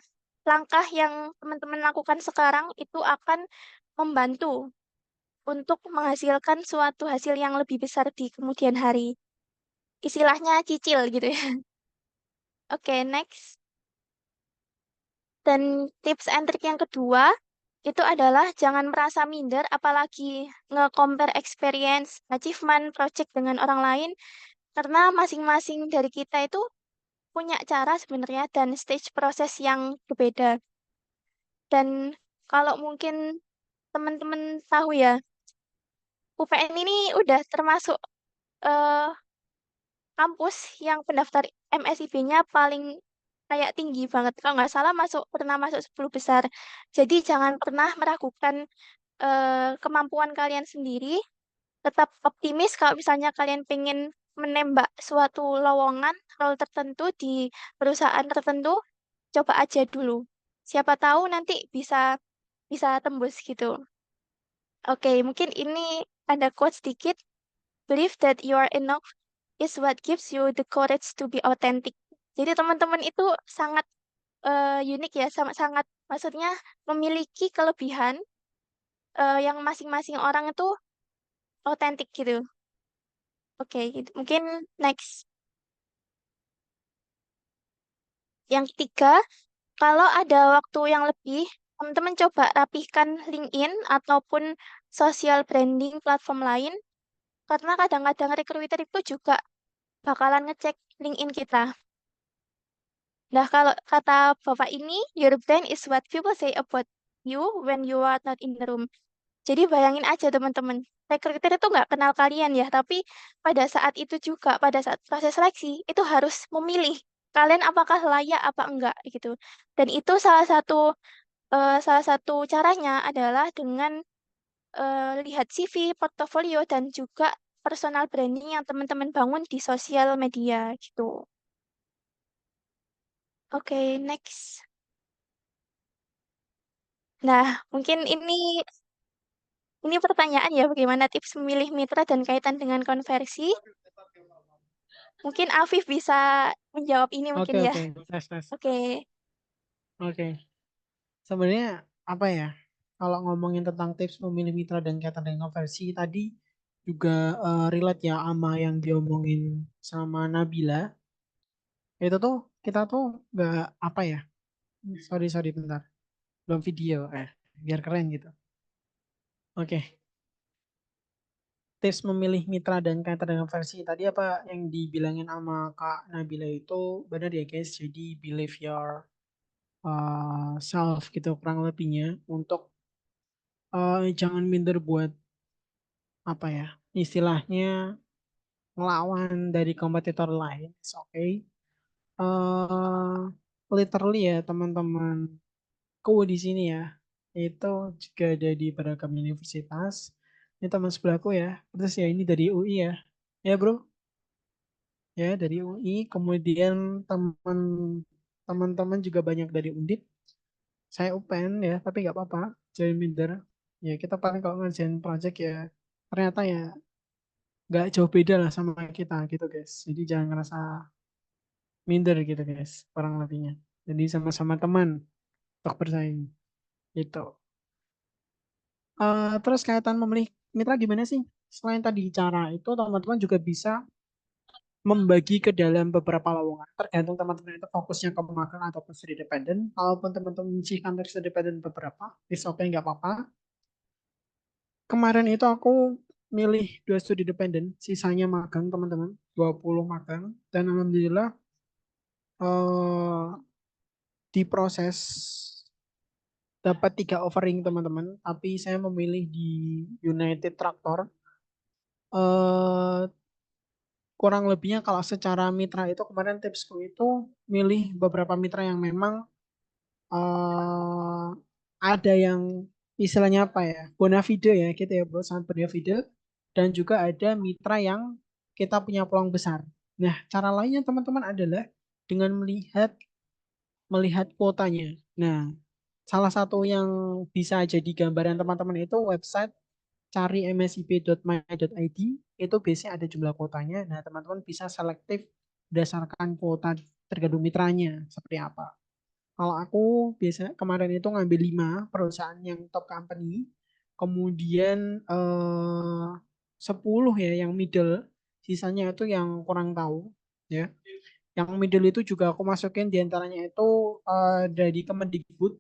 langkah yang teman-teman lakukan sekarang itu akan membantu untuk menghasilkan suatu hasil yang lebih besar di kemudian hari. Istilahnya cicil gitu ya. Oke, next. Dan tips and trick yang kedua itu adalah jangan merasa minder apalagi nge-compare experience, achievement, project dengan orang lain karena masing-masing dari kita itu punya cara sebenarnya dan stage proses yang berbeda. Dan kalau mungkin teman-teman tahu ya, UPN ini udah termasuk eh, kampus yang pendaftar MSIB-nya paling kayak tinggi banget. Kalau nggak salah pernah masuk 10 besar. Jadi jangan pernah meragukan kemampuan kalian sendiri. Tetap optimis kalau misalnya kalian pengen menembak suatu lowongan role tertentu di perusahaan tertentu, coba aja dulu. Siapa tahu nanti bisa bisa tembus gitu. Oke, mungkin ini ada quote sedikit. Believe that you are enough is what gives you the courage to be authentic. Jadi teman-teman itu sangat unik ya, sangat maksudnya memiliki kelebihan yang masing-masing orang itu autentik gitu. Oke, gitu. Mungkin next. Yang ketiga, kalau ada waktu yang lebih, teman-teman coba rapihkan LinkedIn ataupun social branding platform lain, karena kadang-kadang recruiter itu juga bakalan ngecek LinkedIn kita. Nah, kalau kata Bapak ini, your brain is what people say about you when you are not in the room. Jadi bayangin aja teman-teman, recruiter itu nggak kenal kalian ya, tapi pada saat itu juga, pada saat proses seleksi, itu harus memilih kalian apakah layak apa enggak gitu. Dan itu salah satu caranya adalah dengan lihat CV, portofolio, dan juga personal branding yang teman-teman bangun di sosial media gitu. Oke, next. Nah, mungkin ini pertanyaan ya, bagaimana tips memilih mitra dan kaitan dengan konversi? Mungkin Afif bisa menjawab ini Oke, mungkin ya. oke. Tes, tes. Oke. Oke. Sebenarnya apa ya? Kalau ngomongin tentang tips memilih mitra dan catering konversi tadi juga relate ya sama yang diomongin sama Nabila. Itu tuh kita tuh nggak apa ya? Sorry, sorry bentar. Belum video. Biar keren gitu. Oke. Tips memilih mitra dan catering konversi tadi apa yang dibilangin sama Kak Nabila itu benar ya guys. Jadi believe your self gitu kurang lebihnya untuk jangan minder buat apa ya istilahnya ngelawan dari kompetitor lain. It's okay. eh Literally ya teman-temanku di sini ya itu juga ada di beragam universitas. Ini teman sebelahku ya. Terus ya ini dari UI ya. Ya bro, ya dari UI. Kemudian teman-teman juga banyak dari Undip. Saya UPN ya, tapi nggak apa-apa. Jangan minder. Ya kita paling kalau ngerjain project ya ternyata ya nggak jauh beda lah sama kita gitu guys. Jadi jangan ngerasa minder gitu guys, kurang lebihnya. Jadi sama-sama teman untuk bersaing gitu. Terus kaitan memilih mitra gimana sih? Selain tadi cara itu teman-teman juga bisa membagi ke dalam beberapa lowongan. Tergantung teman-teman itu fokusnya ke magang ataupun studi dependen. Kalaupun teman-teman menyisihkan dari studi dependen beberapa, is okay nggak apa-apa. Kemarin itu aku milih 2 studi dependen, sisanya magang teman-teman, 20 magang. Dan alhamdulillah eh, diproses dapat 3 offering teman-teman. Tapi saya memilih di United Tractor. eh Kurang lebihnya kalau secara mitra itu kemarin tipsku itu milih beberapa mitra yang memang eh ada yang istilahnya apa ya, bona fide ya gitu ya bro, sangat bona fide. Dan juga ada mitra yang kita punya peluang besar. Nah, cara lainnya teman-teman adalah dengan melihat melihat kuotanya. Nah, salah satu yang bisa jadi gambaran teman-teman itu website cari msib.my.id itu biasanya ada jumlah kuotanya. Nah, teman-teman bisa selektif berdasarkan kuota tergantung mitranya seperti apa. Kalau aku biasa kemarin itu ngambil 5 perusahaan yang top company, kemudian 10 ya yang middle, sisanya itu yang kurang tahu ya. Yang middle itu juga aku masukin diantaranya itu dari Kemendikbud,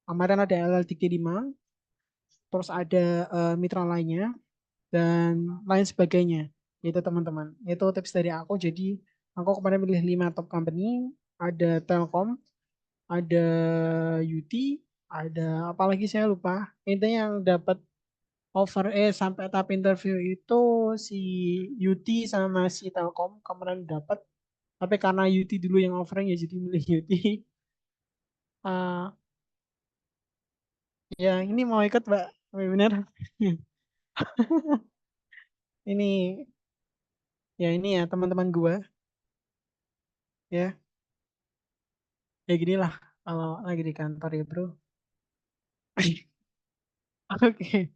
kemarin ada LLDK 5, terus ada mitra lainnya dan lain sebagainya. Itu teman-teman. Itu tips dari aku. Jadi aku kemarin pilih 5 top company, ada Telkom, ada UT, ada apalagi saya lupa. Intinya yang dapat offer sampai tahap interview itu si UT sama si Telkom kemarin dapat. Tapi karena UT dulu yang offering ya jadi milih UT. Ah, ya ini mau ikut Mbak webinar. Ini ya ini ya teman-teman gua ya. Ya gini lah kalau lagi di kantor ya bro. Oke.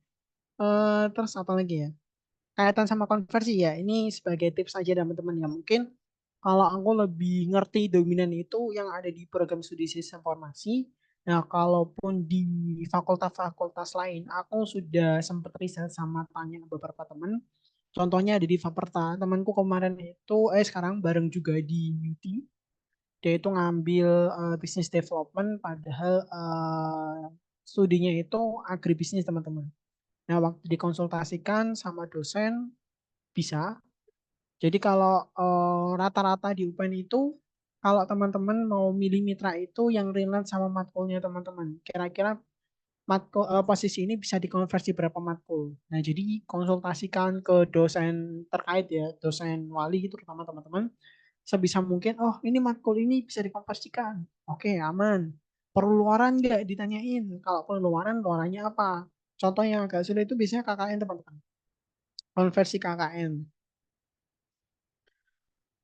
Terus apa lagi ya? Kaitan sama konversi ya. Ini sebagai tips aja teman-teman ya. Mungkin kalau aku lebih ngerti dominan itu yang ada di program studi sistem informasi. Nah, kalaupun di fakultas-fakultas lain, aku sudah sempat riset sama tanya beberapa teman. Contohnya ada di Faperta. Temanku kemarin itu, sekarang bareng juga di UT. Dia itu ngambil business development, padahal studinya itu agribisnis teman-teman. Nah, waktu dikonsultasikan sama dosen, bisa. Jadi kalau rata-rata di UPN itu, kalau teman-teman mau milih mitra itu yang relate sama matkulnya teman-teman. Kira-kira matkul posisi ini bisa dikonversi berapa matkul. Nah, jadi konsultasikan ke dosen terkait ya, dosen wali itu terutama teman-teman. Sebisa mungkin, oh ini matkul ini bisa dikonversikan. Oke, aman. Perlu luaran nggak ditanyain? Kalau perlu luaran, luarannya apa? Contoh yang agak sulit itu biasanya KKN teman-teman. Konversi KKN.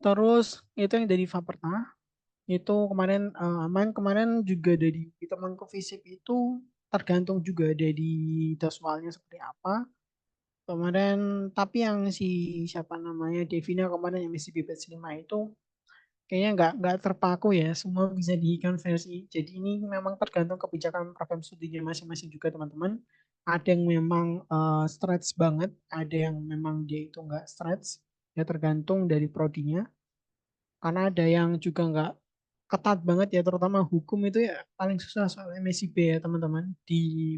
Terus itu yang dari Faperta itu kemarin aman. Kemarin juga dari temanku FISIP itu tergantung juga dari daswalnya seperti apa. Kemarin, tapi yang si siapa namanya Devina kemarin yang misi bebas 5 itu kayaknya nggak terpaku ya, semua bisa dikonversi. Jadi ini memang tergantung kebijakan program studinya masing-masing juga teman-teman. Ada yang memang stretch banget, ada yang memang dia itu nggak stretch, ya tergantung dari prodinya. Karena ada yang juga nggak ketat banget ya, terutama hukum itu ya paling susah soal MSIB ya teman-teman di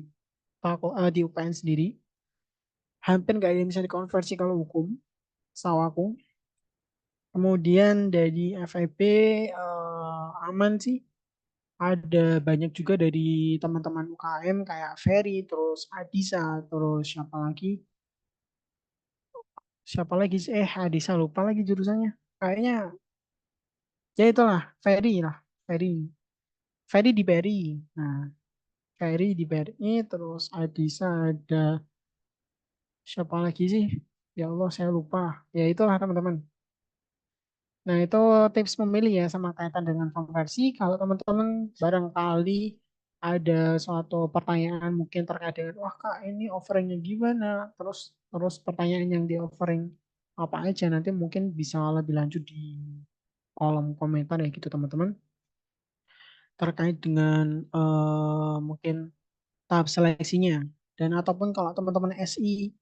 UPN sendiri. Hampir nggak ada yang bisa dikonversi kalau hukum, setahu aku. Kemudian dari FEB aman sih. Ada banyak juga dari teman-teman UKM kayak Ferry, terus Adisa, terus siapa lagi sih? Adisa lupa lagi jurusannya. Kayaknya ya itulah Ferry lah, Ferry. Ferry di Ferry. Nah, Ferry di Ferry, terus Adisa ada siapa lagi sih? Ya Allah, saya lupa. Ya itulah teman-teman. Nah, itu tips memilih ya sama kaitan dengan konversi. Kalau teman-teman barangkali ada suatu pertanyaan mungkin terkait dengan, wah Kak ini offeringnya gimana? Terus terus pertanyaan yang di offering apa aja nanti mungkin bisa lebih lanjut di kolom komentar ya gitu teman-teman. Terkait dengan mungkin tahap seleksinya dan ataupun kalau teman-teman SI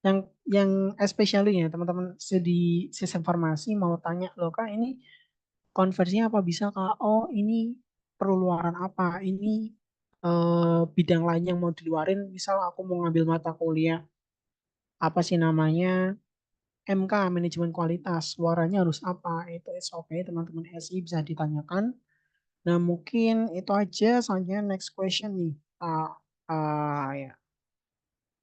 yang yang especially ya teman-teman di sistem farmasi mau tanya loh Kak ini konversinya apa bisa Kak? Oh, ini perlu luaran apa? Ini bidang lain yang mau diluarin. Misal aku mau ngambil mata kuliah apa sih namanya MK manajemen kualitas. Luarannya harus apa? Itu SOP teman-teman SI bisa ditanyakan. Nah, mungkin itu aja. Selanjutnya next question nih. Ya,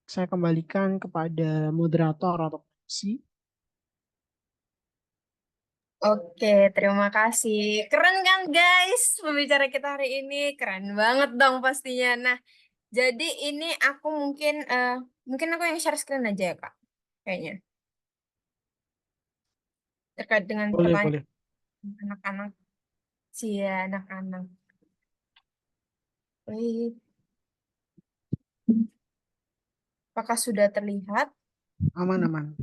saya kembalikan kepada moderator atau si. Oke, terima kasih. Keren kan guys, pembicara kita hari ini keren banget dong pastinya. Nah, jadi ini aku mungkin aku yang share screen aja ya Kak, kayaknya terkait dengan Boleh, pertanyaan boleh. anak-anak sih ya anak-anak. Wait, apakah sudah terlihat? Aman, aman.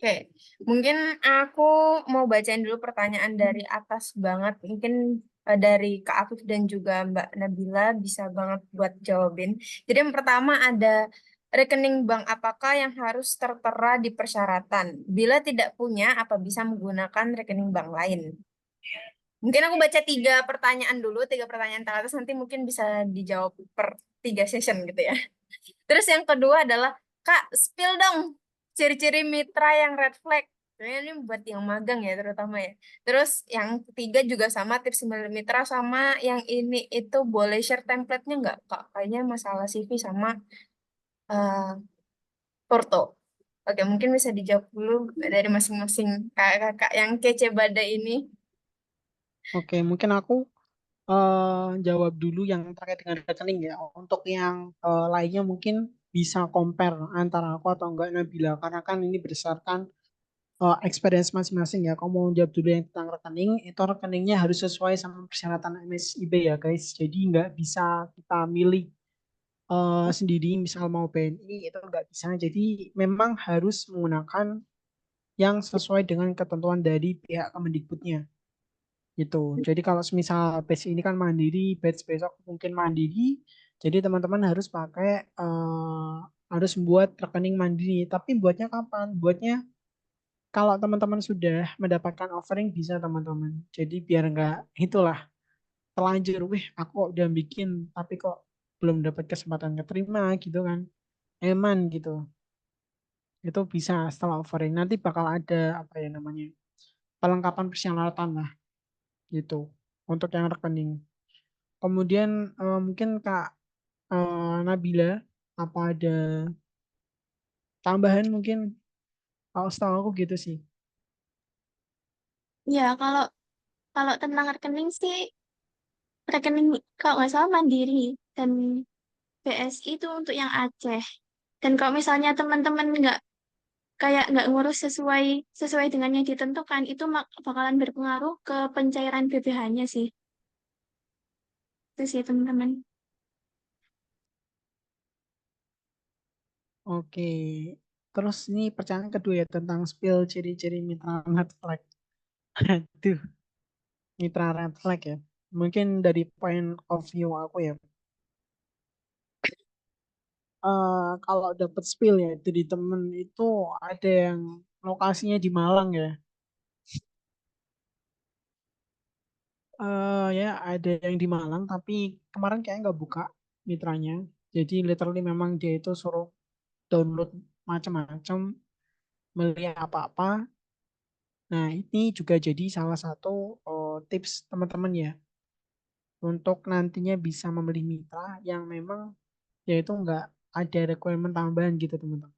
Oke, mungkin aku mau bacain dulu pertanyaan dari atas banget. Mungkin dari Kak Afif dan juga Mbak Nabila bisa banget buat jawabin. Jadi yang pertama ada rekening bank apakah yang harus tertera di persyaratan? Bila tidak punya, apa bisa menggunakan rekening bank lain? Mungkin aku baca tiga pertanyaan teratas nanti mungkin bisa dijawab per 3 session gitu ya. Terus yang kedua adalah, Kak, spill dong ciri-ciri mitra yang red flag. Kayaknya ini buat yang magang ya terutama ya. Terus yang ketiga juga sama tips memilih mitra sama yang ini itu boleh share template-nya nggak, Kak? Kayaknya masalah CV sama eh Porto. Oke, mungkin bisa dijawab dulu dari masing-masing kakak-kakak yang kece badai ini. Oke, mungkin aku jawab dulu yang terkait dengan rekening ya. Untuk yang lainnya mungkin bisa compare antara aku atau enggak Nabila karena kan ini berdasarkan experience masing-masing ya. Kamu mau jawab dulu yang tentang rekening, itu rekeningnya harus sesuai sama persyaratan MSIB ya guys. Jadi nggak bisa kita milih sendiri misal mau BNI itu nggak bisa. Jadi memang harus menggunakan yang sesuai dengan ketentuan dari pihak Kemendikbudnya gitu. Jadi kalau misal batch ini kan mandiri, batch besok mungkin mandiri. Jadi teman-teman harus pakai harus buat rekening mandiri. Tapi buatnya kapan? Buatnya kalau teman-teman sudah mendapatkan offering bisa teman-teman. Jadi biar nggak itulah terlanjur, wih aku kok udah bikin tapi kok belum dapat kesempatan keterima gitu kan. Eman gitu. Itu bisa setelah offering. Nanti bakal ada apa ya namanya? Pelengkapan persyaratan lah gitu untuk yang rekening. Kemudian mungkin Kak Nabila, apa ada tambahan mungkin? Kalau setahu aku gitu sih. Ya, kalau kalau tentang rekening sih, rekening kalau nggak salah Mandiri dan BSI itu untuk yang Aceh. Dan kalau misalnya teman-teman nggak ngurus sesuai sesuai dengan yang ditentukan, itu bakalan berpengaruh ke pencairan BPH-nya sih. Itu sih teman-teman. Oke. Terus ini pertanyaan kedua ya tentang spill ciri-ciri mitra red flag. Aduh, mitra red flag ya. Mungkin dari point of view aku ya. Kalau dapat spill ya dari temen itu ada yang lokasinya di Malang ya. Ya ada yang di Malang tapi kemarin kayaknya nggak buka mitranya. Jadi literally memang dia itu suruh download macam-macam, melihat apa-apa. Nah, ini juga jadi salah satu tips teman-teman ya untuk nantinya bisa membeli mitra yang memang yaitu nggak ada requirement tambahan gitu teman-teman.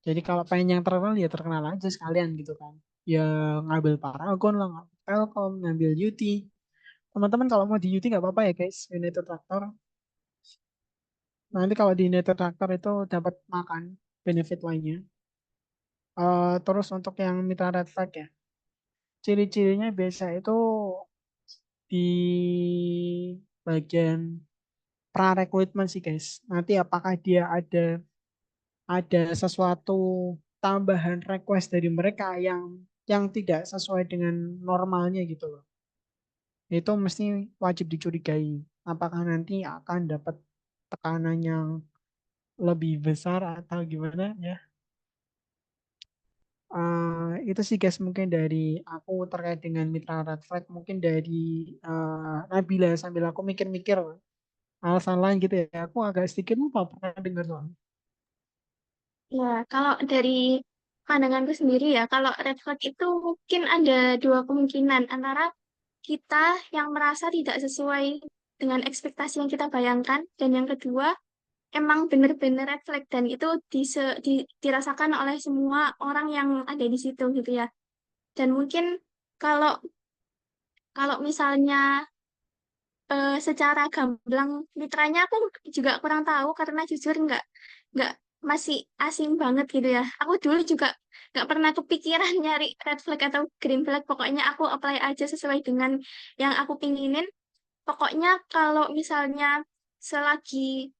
Jadi kalau pengen yang terkenal ya terkenal aja sekalian gitu kan. Ya ngambil Paragon lah, ngambil Telkom, ngambil UT. Teman-teman kalau mau di UT nggak apa-apa ya guys, United Tractor. Nanti kalau di United Tractor itu dapat makan benefit lainnya. Terus untuk yang mitra red flag ya, ciri-cirinya biasa itu di bagian pra-recruitment sih guys. Nanti apakah dia ada sesuatu tambahan request dari mereka yang tidak sesuai dengan normalnya gitu loh. Itu mesti wajib dicurigai. Apakah nanti akan dapat tekanan yang lebih besar atau gimana ya? Itu sih guys mungkin dari aku terkait dengan mitra red flag mungkin dari Nabila sambil aku mikir-mikir alasan lain gitu ya. Aku agak sedikit lupa pernah dengar soalnya. Ya, kalau dari pandanganku sendiri ya, kalau red flag itu mungkin ada dua kemungkinan antara kita yang merasa tidak sesuai dengan ekspektasi yang kita bayangkan, dan yang kedua emang benar-benar red flag dan itu dirasakan oleh semua orang yang ada di situ gitu ya. Dan mungkin kalau kalau misalnya secara gamblang mitranya aku juga kurang tahu karena jujur nggak masih asing banget gitu ya. Aku dulu juga nggak pernah kepikiran nyari red flag atau green flag. Pokoknya aku apply aja sesuai dengan yang aku pinginin. Pokoknya kalau misalnya selagi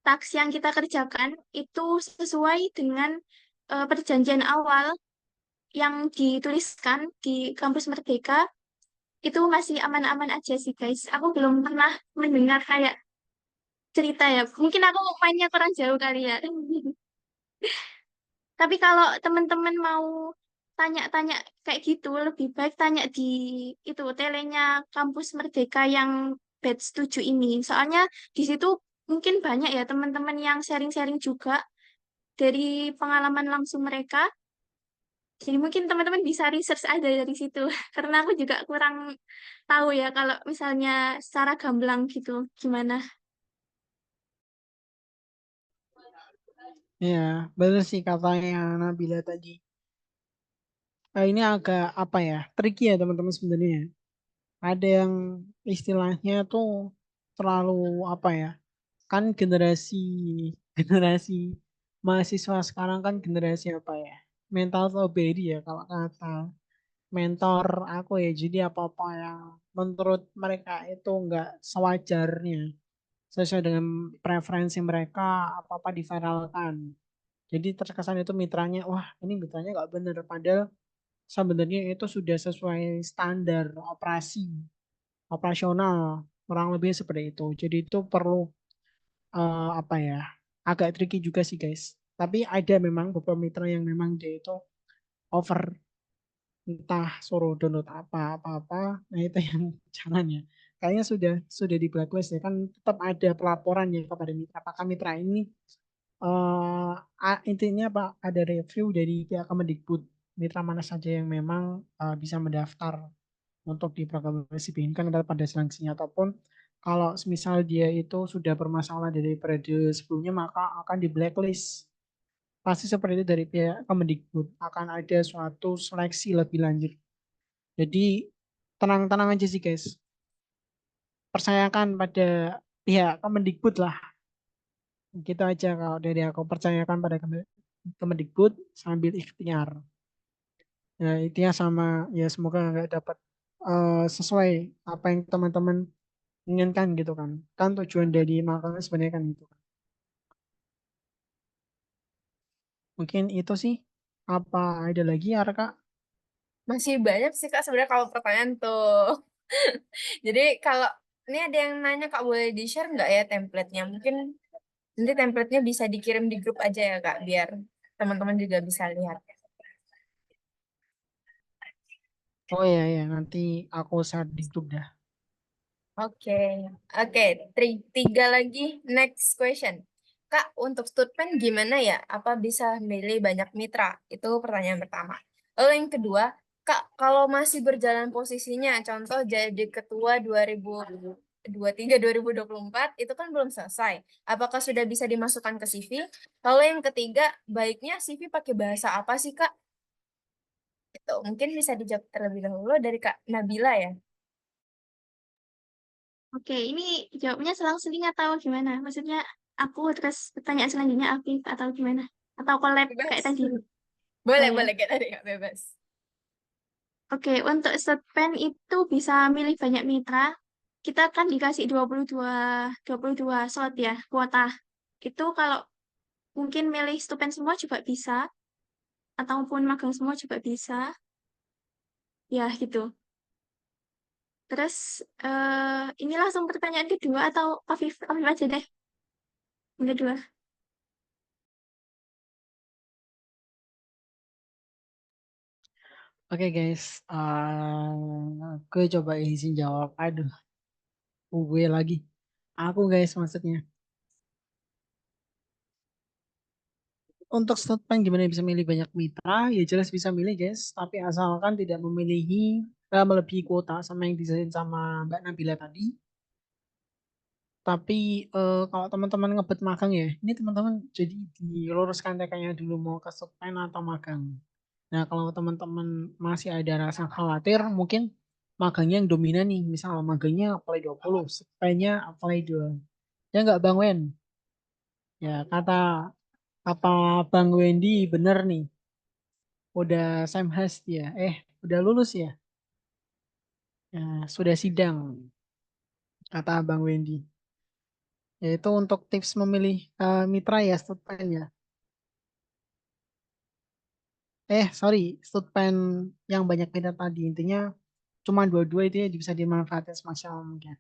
task yang kita kerjakan itu sesuai dengan perjanjian awal yang dituliskan di kampus Merdeka, itu masih aman-aman aja sih guys. Aku belum pernah mendengar kayak cerita ya. Mungkin aku mainnya kurang jauh kali ya. Tapi kalau teman-teman mau tanya-tanya kayak gitu, lebih baik tanya di itu telenya kampus Merdeka yang batch 7 ini. Soalnya di situ mungkin banyak ya teman-teman yang sharing-sharing juga dari pengalaman langsung mereka. Jadi mungkin teman-teman bisa research aja dari situ. Karena aku juga kurang tahu ya kalau misalnya secara gamblang gitu gimana. Ya, benar sih katanya Nabila tadi. Ini agak apa ya, tricky ya teman-teman sebenarnya. Ada yang istilahnya tuh terlalu apa ya, kan generasi generasi mahasiswa sekarang kan generasi apa ya, mental strawberry ya kalau kata mentor aku ya. Jadi apa-apa yang menurut mereka itu nggak sewajarnya sesuai dengan preferensi mereka, apa-apa diviralkan. Jadi terkesan itu mitranya, wah ini mitranya nggak bener. Padahal sebenarnya itu sudah sesuai standar operasional, kurang lebih seperti itu. Jadi itu perlu apa ya, agak tricky juga sih guys. Tapi ada memang beberapa mitra yang memang dia itu over, entah suruh download apa-apa. Nah itu yang jalannya. Kayaknya sudah di blacklist ya kan, tetap ada pelaporan ya kepada mitra. Apakah mitra ini intinya Pak, ada review dari pihak Kemendikbud mitra mana saja yang memang bisa mendaftar untuk di program SIBIN kan pada sanksinya, ataupun kalau misal dia itu sudah bermasalah dari periode sebelumnya maka akan di blacklist. Pasti seperti itu dari pihak Kemendikbud, akan ada suatu seleksi lebih lanjut. Jadi tenang-tenang aja sih guys, percayakan pada pihak Kemendikbud lah. Gitu aja kalau dari aku, percayakan pada Kemendikbud sambil ikhtiar. Ya ikhtiar sama ya semoga nggak dapat sesuai apa yang teman-teman inginkan gitu kan. Kan tujuan dari makamnya sebenarnya kan itu. Mungkin itu sih. Apa ada lagi ya, Kak? Masih banyak sih Kak sebenarnya kalau pertanyaan tuh. Jadi kalau ini ada yang nanya Kak, boleh di-share nggak ya template-nya? Mungkin nanti template-nya bisa dikirim di grup aja ya Kak, biar teman-teman juga bisa lihat. Oh iya, ya, nanti aku share di grup dah. Oke, oke. Tiga lagi, next question. Kak, untuk studpen gimana ya? Apa bisa milih banyak mitra? Itu pertanyaan pertama. Lalu yang kedua, Kak, kalau masih berjalan posisinya, contoh jadi ketua 2023-2024, itu kan belum selesai. Apakah sudah bisa dimasukkan ke CV? Lalu yang ketiga, baiknya CV pakai bahasa apa sih, Kak? Itu mungkin bisa dijawab terlebih dahulu dari Kak Nabila ya. Oke, ini jawabnya selang-seling atau gimana? Maksudnya aku terus pertanyaan selanjutnya Afif atau gimana? Atau collab kayak Bebas. tadi? Boleh, Boleh ya? boleh kayak tadi Kak, bebas. Oke, untuk Stephen itu bisa milih banyak mitra. Kita kan dikasih 22 slot ya, kuota. Itu kalau mungkin milih Stephen semua juga bisa, ataupun magang semua juga bisa. Ya, gitu. Terus, ini langsung pertanyaan kedua atau Afif aja deh, yang kedua. Oke guys, gue coba izin jawab. Aduh, gue lagi. Aku guys maksudnya. Untuk student gimana bisa milih banyak mitra? Ya jelas bisa milih guys, tapi asalkan tidak melebihi kuota sama yang disesuaikan sama Mbak Nabila tadi. Tapi kalau teman-teman ngebet magang ya, ini teman-teman jadi diluruskan TK-nya dulu mau ke student atau magang. Nah, kalau teman-teman masih ada rasa khawatir, mungkin magangnya yang dominan nih. Misal magangnya apply 20, supply-nya apply 2. Ya nggak Bang Wen? Ya, kata Bang Wendy bener nih. Udah Samhas dia. Udah lulus ya? Ya, sudah sidang, kata Bang Wendy. Yaitu untuk tips memilih mitra ya, student ya. Sorry, student yang banyak minat tadi. Intinya cuma dua-dua itu ya bisa dimanfaatkan semaksimal mungkin.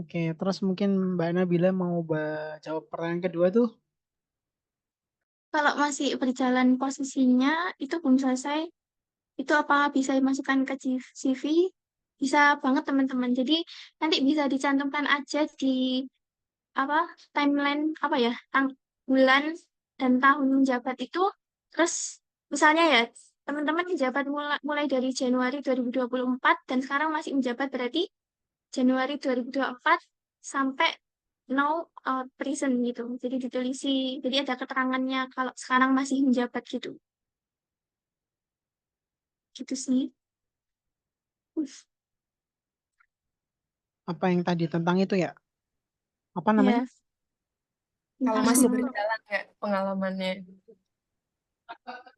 Oke, terus mungkin Mbak Nabila mau jawab pertanyaan kedua tuh. Kalau masih berjalan posisinya, itu belum selesai, itu apa bisa dimasukkan ke CV? Bisa banget teman-teman. Jadi nanti bisa dicantumkan aja di apa timeline apa ya bulan dan tahun menjabat itu. Terus misalnya ya teman-teman menjabat mulai dari Januari 2024 dan sekarang masih menjabat berarti Januari 2024 sampai now present gitu. Jadi ditulisi, jadi ada keterangannya kalau sekarang masih menjabat gitu. Gitu sih. Apa yang tadi tentang itu ya? Apa namanya? Ya, Kalau tentang masih berjalan ya pengalamannya.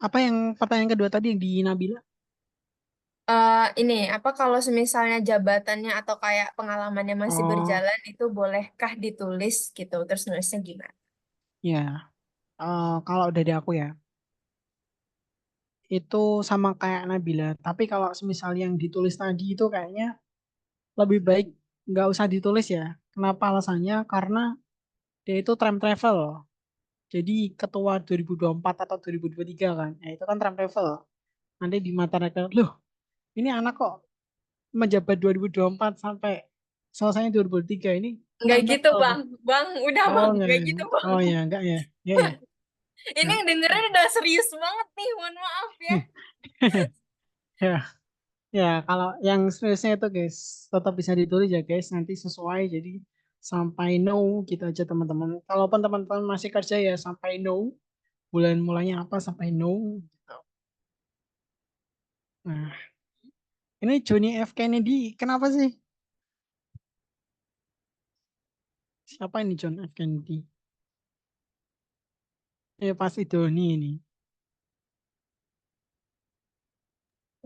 Apa yang pertanyaan kedua tadi yang di Nabila? Ini apa kalau misalnya jabatannya atau kayak pengalamannya masih Oh, berjalan itu bolehkah ditulis gitu? Terus nulisnya gimana? ya. Kalau dari aku ya, itu sama kayak Nabila. Tapi kalau semisal yang ditulis tadi itu kayaknya lebih baik nggak usah ditulis ya. Kenapa alasannya? Karena dia itu time travel. Jadi ketua 2024 atau 2023 kan. Ya itu kan time travel. Nanti di mata mereka, loh ini anak kok menjabat 2024 sampai selesainya 2023 ini Enggak time gitu, travel. Bang. Bang, udah Oh Bang, enggak enggak ya. gitu, Bang. Oh ya, enggak ya. Ya ya. Ini Ya. yang dengerin udah serius banget nih, mohon maaf ya. Ya, ya kalau yang seriusnya itu guys tetap bisa ditulis ya guys nanti sesuai jadi sampai no gitu aja teman-teman. Kalaupun teman-teman masih kerja ya sampai no bulan mulanya apa sampai no gitu. Nah, ini Johnny F Kennedy kenapa sih? Siapa ini John F Kennedy? Pasti Doni ini.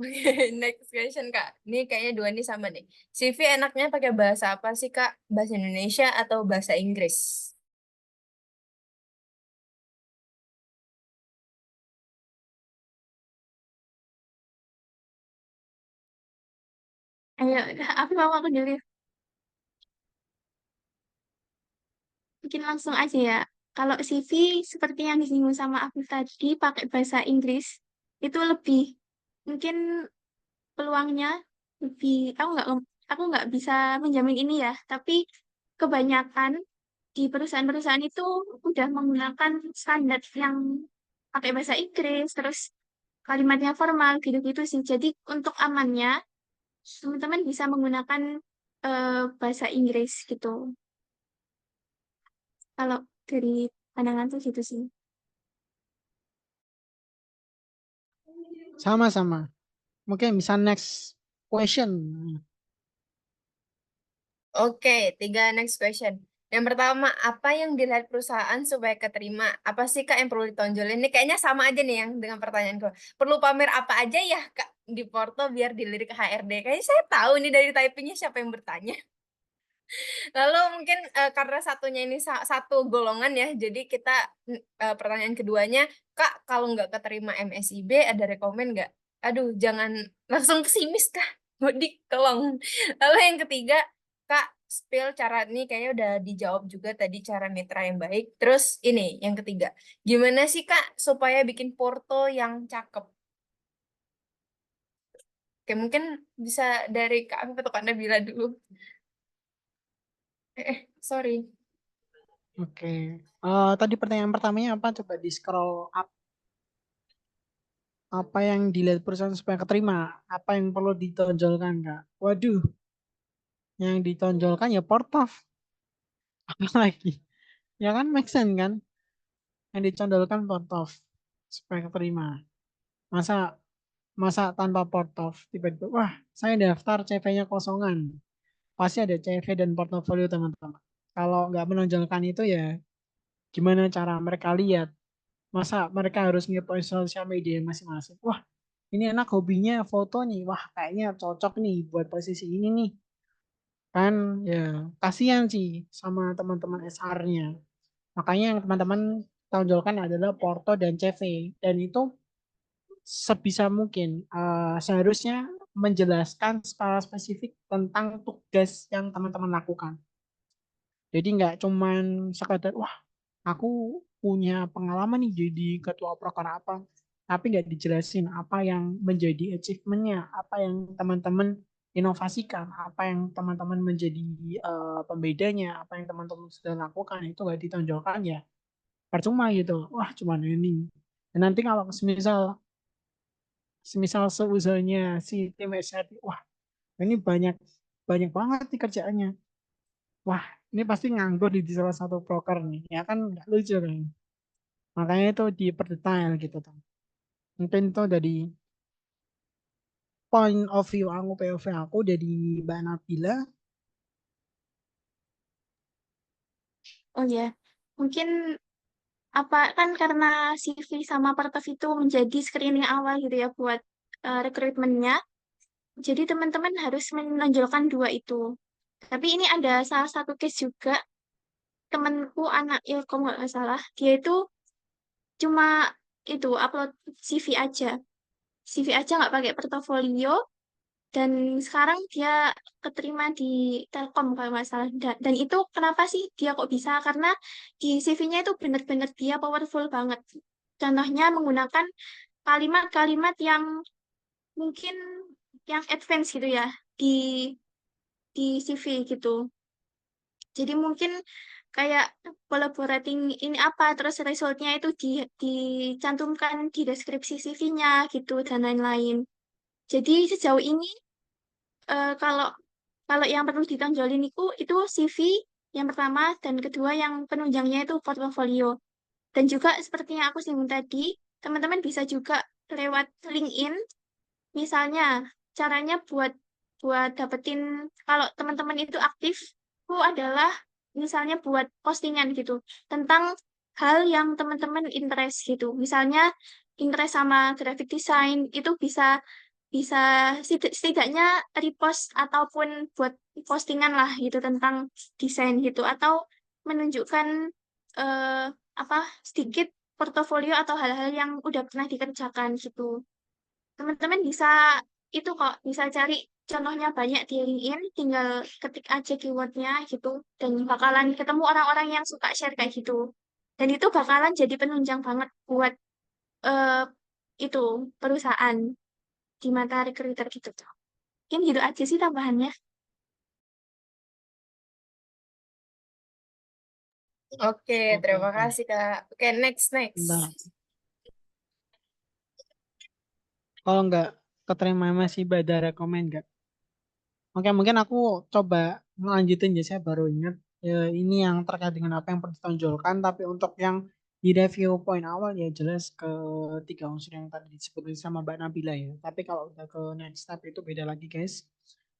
Oke, next question, Kak. Ini kayaknya dua ini sama nih. CV enaknya pakai bahasa apa sih, Kak? Bahasa Indonesia atau bahasa Inggris? Ayo, aku dulu. Mungkin langsung aja ya. Kalau CV seperti yang disinggung sama aku tadi pakai bahasa Inggris itu lebih mungkin peluangnya lebih aku nggak bisa menjamin ini ya, tapi kebanyakan di perusahaan-perusahaan itu udah menggunakan standar yang pakai bahasa Inggris, terus kalimatnya formal gitu-gitu sih. Jadi untuk amannya teman-teman bisa menggunakan bahasa Inggris gitu. Kalau dari pandangan tuh gitu sih. Sama-sama. Mungkin bisa next question. Oke, tiga next question. Yang pertama, apa yang dilihat perusahaan supaya keterima? Apa sih Kak yang perlu ditonjolin? Ini kayaknya sama aja nih yang dengan pertanyaanku. Perlu pamer apa aja ya Kak di Porto biar dilirik ke HRD? Kayaknya saya tahu nih dari typingnya siapa yang bertanya. Lalu mungkin karena satunya ini satu golongan ya, jadi kita pertanyaan keduanya, Kak kalau nggak keterima MSIB ada rekomen nggak? Aduh, jangan langsung pesimis Kak. Mudik, tolong. Lalu yang ketiga, Kak spill cara nih kayaknya udah dijawab juga tadi cara mitra yang baik. Terus ini yang ketiga, gimana sih Kak supaya bikin Porto yang cakep? Oke, mungkin bisa dari Kak Afif atau Kak Nabila dulu. Sorry. Oke. Tadi pertanyaan pertamanya apa? Coba di scroll up. Apa yang dilihat perusahaan supaya keterima? Apa yang perlu ditonjolkan, Kak? Waduh, yang ditonjolkan ya Portov. Apa lagi? Ya kan make sense kan? Yang dicontohkan Portov supaya keterima. Masa masa tanpa Portov tiba-tiba, wah saya daftar CV-nya kosongan. Pasti ada CV dan portofolio teman-teman. Kalau nggak menonjolkan itu ya gimana cara mereka lihat? Masa mereka harus ngepost sosial media masing-masing? Wah, ini enak hobinya foto nih. Wah, kayaknya cocok nih buat posisi ini nih. Kan ya kasihan sih sama teman-teman SR-nya. Makanya yang teman-teman tonjolkan adalah Porto dan CV. Dan itu sebisa mungkin seharusnya menjelaskan secara spesifik tentang tugas yang teman-teman lakukan. Jadi nggak cuman sekadar, wah aku punya pengalaman nih jadi ketua proker apa, tapi nggak dijelasin apa yang menjadi achievementnya, apa yang teman-teman inovasikan, apa yang teman-teman menjadi pembedanya, apa yang teman-teman sudah lakukan itu nggak ditonjolkan ya percuma gitu. Wah cuman ini. Dan nanti kalau semisal semisal seusahanya si tim SRT, wah ini banyak banyak banget nih kerjaannya. Wah ini pasti nganggur di salah satu broker nih, ya kan nggak lucu kan. Makanya itu diperdetail gitu tuh. Mungkin itu dari point of view aku, POV aku dari Mbak Nabila. Oh ya, mungkin apa kan karena CV sama Portof itu menjadi screening awal gitu ya buat rekrutmennya. Jadi teman-teman harus menonjolkan dua itu. Tapi ini ada salah satu case juga temanku anak Ilkom nggak salah. Dia itu cuma itu upload CV aja. CV aja nggak pakai portofolio dan sekarang dia keterima di Telkom kalau nggak salah. Dan itu kenapa sih dia kok bisa? Karena di CV-nya itu benar-benar dia powerful banget. Contohnya menggunakan kalimat-kalimat yang mungkin yang advance gitu ya di CV gitu. Jadi mungkin kayak collaborating ini apa, terus resultnya itu dicantumkan di deskripsi CV-nya gitu dan lain-lain. Jadi sejauh ini kalau kalau yang perlu ditonjolin itu CV yang pertama dan kedua yang penunjangnya itu portofolio. Dan juga seperti yang aku singgung tadi, teman-teman bisa juga lewat LinkedIn. Misalnya, caranya buat buat dapetin kalau teman-teman itu aktif, itu adalah misalnya buat postingan gitu tentang hal yang teman-teman interest gitu. Misalnya interest sama graphic design itu bisa bisa setidaknya repost ataupun buat postingan lah gitu tentang desain gitu atau menunjukkan eh, apa sedikit portofolio atau hal-hal yang udah pernah dikerjakan gitu. Teman-teman bisa itu kok bisa cari contohnya banyak di LinkedIn, tinggal ketik aja keywordnya gitu, dan bakalan ketemu orang-orang yang suka share kayak gitu. Dan itu bakalan jadi penunjang banget buat eh, itu perusahaan di mata recruiter gitu tuh. Mungkin gitu aja sih tambahannya. Oke, Oke, terima oke. kasih Kak. Oke, next. Bentar. Kalau nggak keterima masih ada rekomend nggak? Oke, mungkin aku coba ngelanjutin ya. Saya baru ingat ini yang terkait dengan apa yang perlu ditonjolkan. Tapi untuk yang di review poin awal ya jelas ke tiga unsur yang tadi disebutin sama Mbak Nabila ya. Tapi kalau udah ke next step itu beda lagi guys.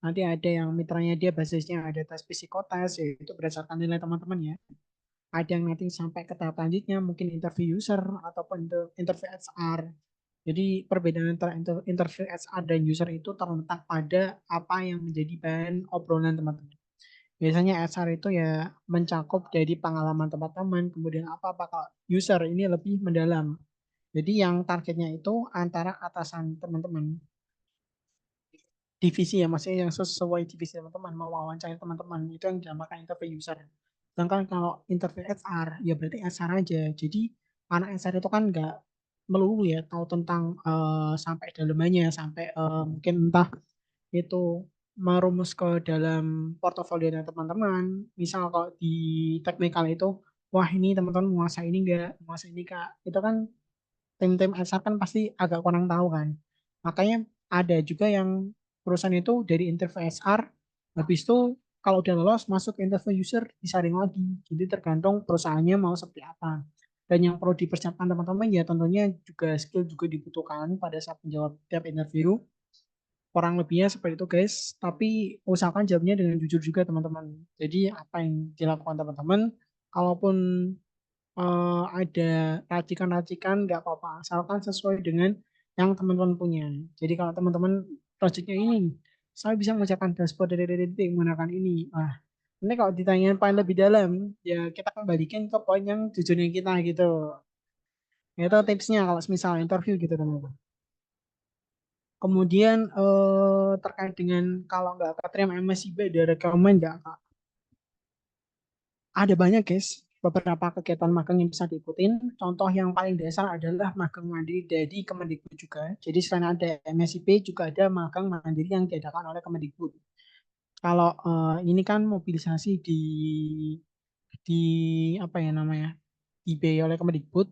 Nanti ada yang mitranya dia basisnya ada tes psikotes ya itu berdasarkan nilai teman-teman ya. Ada yang nanti sampai ke tahap selanjutnya mungkin interview user ataupun interview HR. Jadi perbedaan antara interview HR dan user itu terletak pada apa yang menjadi bahan obrolan teman-teman. Biasanya HR itu ya mencakup dari pengalaman teman-teman, kemudian apa kalau user ini lebih mendalam. Jadi yang targetnya itu antara atasan teman-teman, divisi ya, maksudnya yang sesuai divisi teman-teman, mau wawancara teman-teman, itu yang dinamakan interview user. Sedangkan kalau interview HR, ya berarti HR aja. Jadi anak HR itu kan nggak melulu ya tahu tentang sampai dalamannya, sampai mungkin entah itu merumus ke dalam portofolio dan teman-teman. Misal kalau di teknikal itu, wah ini teman-teman menguasai ini enggak, menguasai ini kak. Itu kan tim-tim HR kan pasti agak kurang tahu kan. Makanya ada juga yang perusahaan itu dari interview HR, habis itu kalau udah lolos masuk ke interview user disaring lagi. Jadi tergantung perusahaannya mau seperti apa. Dan yang perlu dipersiapkan teman-teman ya tentunya juga skill juga dibutuhkan pada saat menjawab tiap interview. Kurang lebihnya seperti itu guys. Tapi usahakan jawabnya dengan jujur juga teman-teman. Jadi apa yang dilakukan teman-teman, kalaupun ada racikan-racikan nggak apa-apa asalkan sesuai dengan yang teman-teman punya. Jadi kalau teman-teman projectnya ini saya bisa mengerjakan dashboard dari menggunakan ini. Ini kalau ditanyain paling lebih dalam ya kita kembalikan ke poin yang jujurnya kita gitu. Itu tipsnya kalau misal interview gitu teman-teman. Kemudian terkait dengan kalau nggak keterima MSIB ada rekomend nggak Kak? Ada banyak guys, beberapa kegiatan magang yang bisa diikutin. Contoh yang paling dasar adalah magang mandiri dari Kemendikbud juga. Jadi selain ada MSIP juga ada magang mandiri yang diadakan oleh Kemendikbud. Kalau ini kan mobilisasi di apa ya namanya dibiayai oleh Kemendikbud,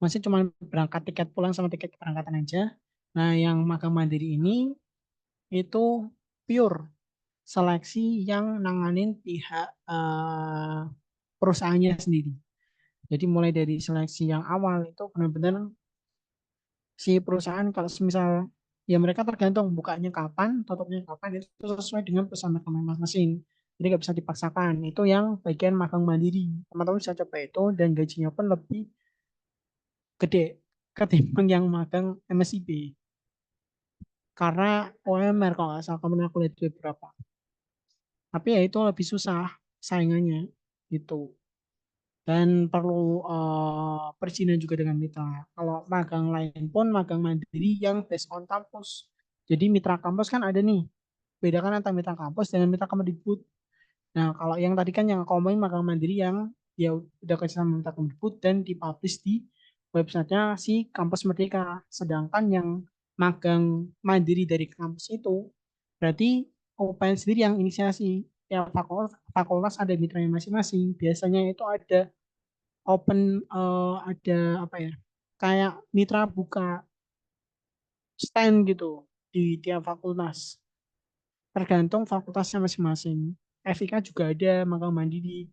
masih cuma berangkat tiket pulang sama tiket keberangkatan aja. Nah, yang magang mandiri ini itu pure seleksi yang nanganin pihak perusahaannya sendiri. Jadi mulai dari seleksi yang awal itu benar-benar si perusahaan kalau misal ya mereka tergantung bukanya kapan, tutupnya kapan itu sesuai dengan perusahaan mereka masing-masing. Jadi nggak bisa dipaksakan. Itu yang bagian magang mandiri. Teman-teman bisa coba itu dan gajinya pun lebih gede ketimbang yang magang MSIB. Karena OMR kalau nggak salah kemarin aku lihat itu berapa. Tapi ya itu lebih susah saingannya gitu. Dan perlu perizinan juga dengan mitra. Kalau magang lain pun magang mandiri yang based on kampus. Jadi mitra kampus kan ada nih, bedakan antara mitra kampus dengan mitra Kemendikbud. Nah, kalau yang tadi kan yang ngomongin magang mandiri yang ya udah kerja sama mitra Kemendikbud dan dipublish di websitenya si kampus Merdeka. Sedangkan yang magang mandiri dari kampus itu berarti UPN sendiri yang inisiasi. Ya fakultas ada mitranya masing-masing. Biasanya itu ada open ada apa ya kayak mitra buka stand gitu di tiap fakultas tergantung fakultasnya masing-masing. FIK juga ada magang mandiri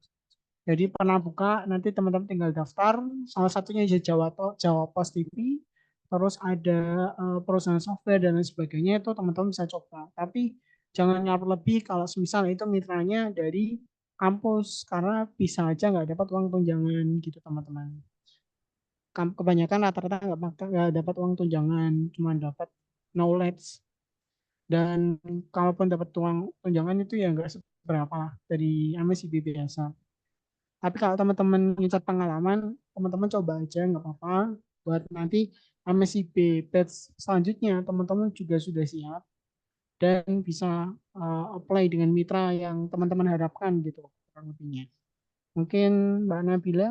jadi pernah buka nanti teman-teman tinggal daftar salah satunya aja Jawa Pos TV terus ada perusahaan software dan lain sebagainya itu teman-teman bisa coba tapi jangan ngarep lebih kalau semisal itu mitranya dari kampus karena bisa aja nggak dapat uang tunjangan gitu teman-teman. Kebanyakan rata-rata nggak dapat uang tunjangan, cuma dapat knowledge. Dan kalaupun dapat uang tunjangan itu ya nggak seberapa lah dari MSIB biasa. Tapi kalau teman-teman ngincar pengalaman, teman-teman coba aja nggak apa-apa. Buat nanti MSIB batch selanjutnya teman-teman juga sudah siap. dan bisa apply dengan mitra yang teman-teman harapkan gitu kurang lebihnya. Mungkin Mbak Nabila.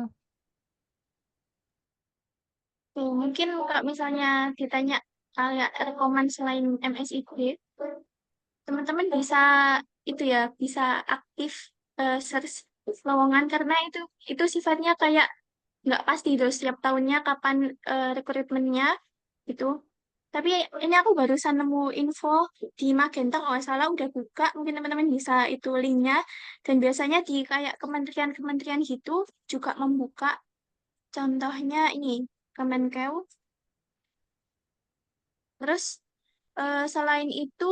Tuh, mungkin kalau misalnya ditanya kayak rekomen selain MSIB, teman-teman bisa itu ya, bisa aktif search lowongan karena itu sifatnya kayak nggak pasti tuh setiap tahunnya kapan rekrutmennya gitu. Tapi ini aku barusan nemu info di Magenta kalau nggak salah udah buka, mungkin teman-teman bisa itu linknya. Dan biasanya di kayak kementerian-kementerian gitu juga membuka, contohnya ini Kemenkeu. Terus selain itu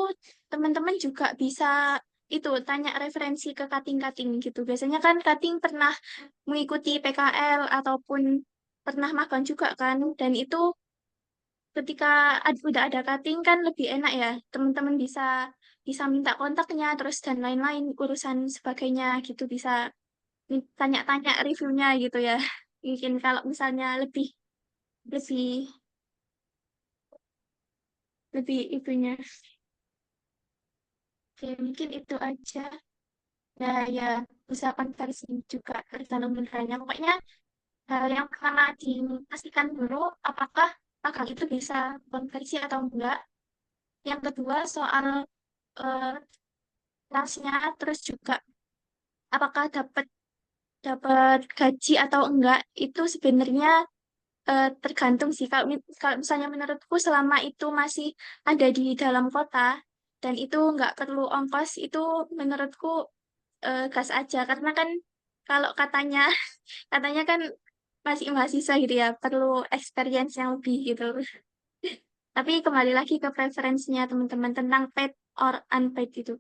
teman-teman juga bisa itu tanya referensi ke kating-kating gitu. Biasanya kan kating pernah mengikuti PKL ataupun pernah magang juga kan, dan itu ketika udah ada cutting kan lebih enak ya, teman-teman bisa bisa minta kontaknya terus dan lain-lain urusan sebagainya gitu, bisa tanya-tanya reviewnya gitu ya. Mungkin kalau misalnya lebih lebih lebih itunya. Oke, mungkin itu aja. Nah, ya bisa konversi juga tergantung negaranya. Pokoknya hal yang pertama dipastikan dulu apakah magang itu bisa konversi atau enggak. Yang kedua soal eh, tasnya, terus juga apakah dapat dapat gaji atau enggak itu sebenarnya tergantung sih. Kalau misalnya menurutku selama itu masih ada di dalam kota dan itu enggak perlu ongkos, itu menurutku gas aja karena kan kalau katanya katanya kan masih mahasiswa gitu ya, perlu experience yang lebih gitu. Tapi kembali lagi ke preferensinya teman-teman tentang paid or unpaid itu.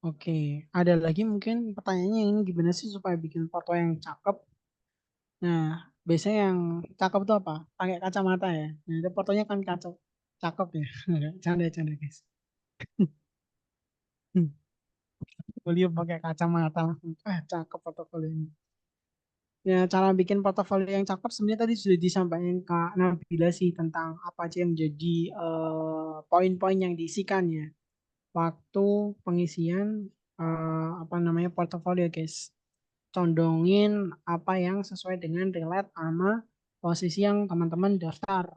Oke, ada lagi mungkin pertanyaannya ini gimana sih supaya bikin foto yang cakep? Nah, biasanya yang cakep itu apa? Pakai kacamata ya. Nah, itu fotonya kan cakep, cakep ya. Canda-canda guys. Portofolio pakai kacamata langsung. Cakep portofolio ini. Ya, cara bikin portofolio yang cakep sebenarnya tadi sudah disampaikan Kak Nabila sih tentang apa aja yang menjadi poin-poin yang diisikan ya waktu pengisian apa namanya portofolio guys. Condongin apa yang sesuai dengan relate sama posisi yang teman-teman daftar.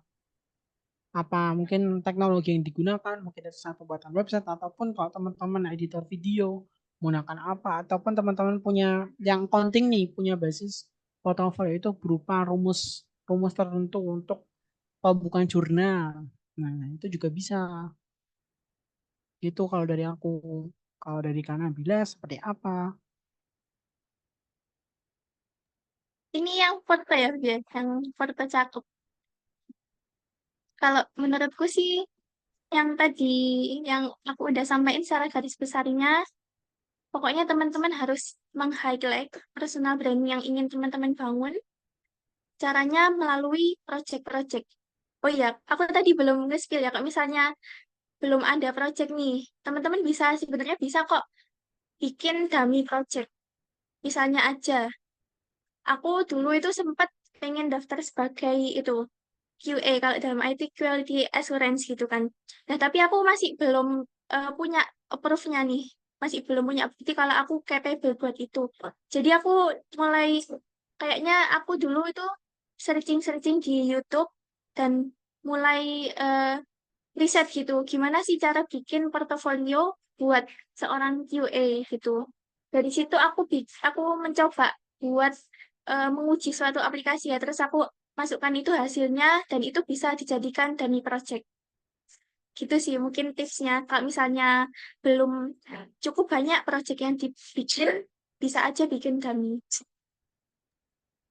Apa mungkin teknologi yang digunakan, mungkin dari satu pembuatan website, ataupun kalau teman-teman editor video, menggunakan apa, ataupun teman-teman punya yang penting nih, punya basis portofolio itu berupa rumus rumus tertentu untuk pembukaan jurnal. Nah, itu juga bisa. Itu kalau dari aku. Kalau dari Kanabila seperti apa? Ini yang foto ya, Bia, yang foto cakep. Kalau menurutku sih yang tadi yang aku udah sampaikan secara garis besarnya, pokoknya teman-teman harus meng-highlight personal branding yang ingin teman-teman bangun. Caranya melalui project-project. Oh iya, aku tadi belum nge-spill ya. Kalau misalnya belum ada project nih, teman-teman bisa sebenarnya bisa kok bikin dummy project. Misalnya aja, aku dulu itu sempat pengen daftar sebagai itu QA kalau dalam IT Quality Assurance gitu kan. Nah, tapi aku masih belum punya approve-nya nih. Masih belum punya bukti kalau aku capable buat itu. Jadi aku mulai kayaknya aku dulu itu searching-searching di YouTube dan mulai riset gitu. Gimana sih cara bikin portofolio buat seorang QA gitu. Dari situ aku mencoba buat menguji suatu aplikasi ya. Terus aku masukkan itu hasilnya dan itu bisa dijadikan dummy project. Gitu sih mungkin tipsnya. Kalau misalnya belum cukup banyak project yang dibikin, bisa aja bikin dummy.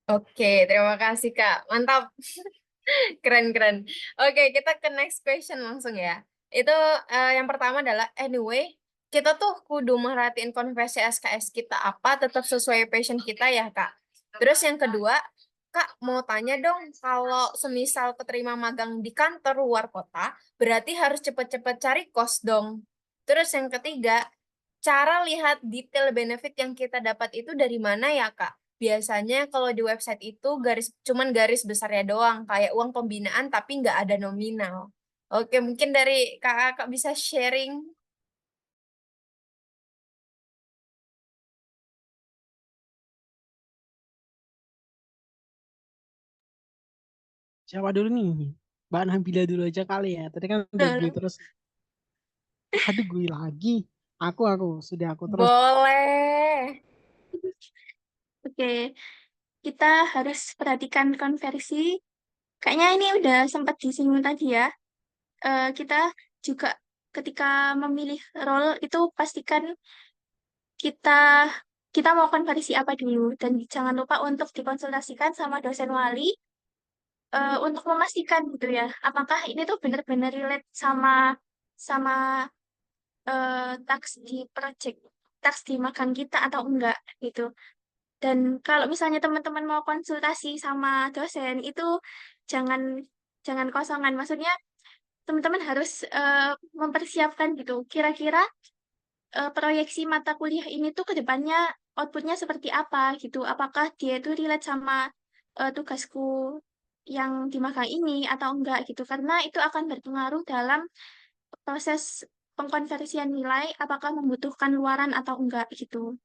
Oke, terima kasih Kak. Mantap. Keren-keren. Oke, kita ke next question langsung ya. Itu yang pertama adalah anyway, kita tuh kudu merhatiin konversi SKS kita apa tetap sesuai passion kita ya, Kak. Terus yang kedua, Kak mau tanya dong, kalau semisal keterima magang di kantor luar kota, berarti harus cepet-cepet cari kos dong. Terus yang ketiga, cara lihat detail benefit yang kita dapat itu dari mana ya, Kak? Biasanya kalau di website itu cuman garis besarnya doang, kayak uang pembinaan tapi nggak ada nominal. Oke, mungkin dari Kakak bisa sharing. Siapa dulu nih? Mbak Nabila dulu aja kali ya. Tadi kan udah gue terus. Aduh, gue lagi. Sudah aku terus. Boleh. Oke, kita harus perhatikan konversi. Kayaknya ini udah sempat disinggung tadi ya. Kita juga ketika memilih role itu pastikan kita kita mau konversi apa dulu dan jangan lupa untuk dikonsultasikan sama dosen wali untuk memastikan gitu ya, apakah ini tuh benar-benar relate sama sama tax di project, tax di magang kita atau enggak gitu. Dan kalau misalnya teman-teman mau konsultasi sama dosen itu jangan jangan kosongan. Maksudnya teman-teman harus mempersiapkan gitu. Kira-kira proyeksi mata kuliah ini tuh ke depannya outputnya seperti apa gitu. Apakah dia itu relate sama tugasku yang di magang ini atau enggak gitu. Karena itu akan berpengaruh dalam proses pengkonversian nilai apakah membutuhkan luaran atau enggak gitu.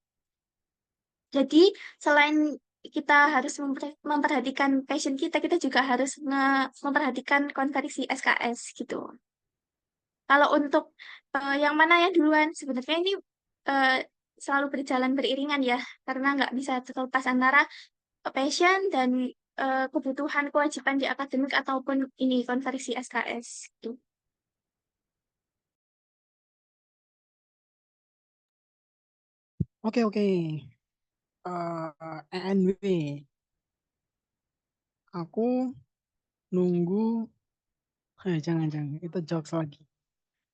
Jadi selain kita harus memperhatikan passion kita, kita juga harus memperhatikan konversi SKS gitu. Kalau untuk yang mana ya duluan, sebenarnya ini eh, selalu berjalan beriringan ya, karena nggak bisa terlepas antara passion dan kebutuhan kewajiban di akademik ataupun ini konversi SKS gitu. Oke, oke. ENW. Aku nunggu. Jangan. Itu jokes lagi.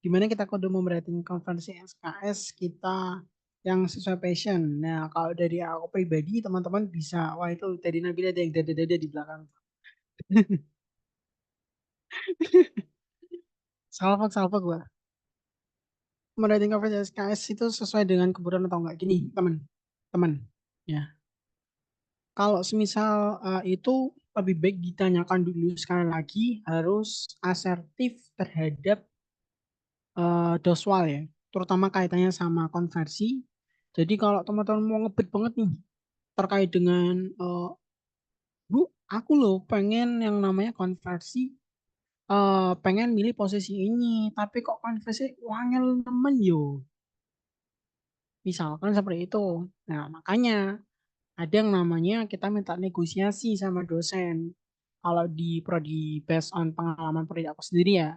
Gimana kita kudu memperhatiin konversi SKS kita yang sesuai passion. Nah, kalau dari aku pribadi, teman-teman bisa, wah itu tadi Nabila ada yang dada-dada di belakang. Salfok gua. Memperhatiin konversi SKS itu sesuai dengan kebutuhan atau enggak. Gini, teman. Ya, kalau semisal itu lebih baik ditanyakan dulu sekali lagi, harus asertif terhadap doswal ya, terutama kaitannya sama konversi. Jadi kalau teman-teman mau ngebet banget nih terkait dengan Bu, aku loh pengen yang namanya konversi, pengen milih posisi ini, tapi kok konversi wangel temen yo. Misalkan seperti itu. Nah, makanya ada yang namanya kita minta negosiasi sama dosen. Kalau di prodi based on pengalaman prodi aku sendiri ya.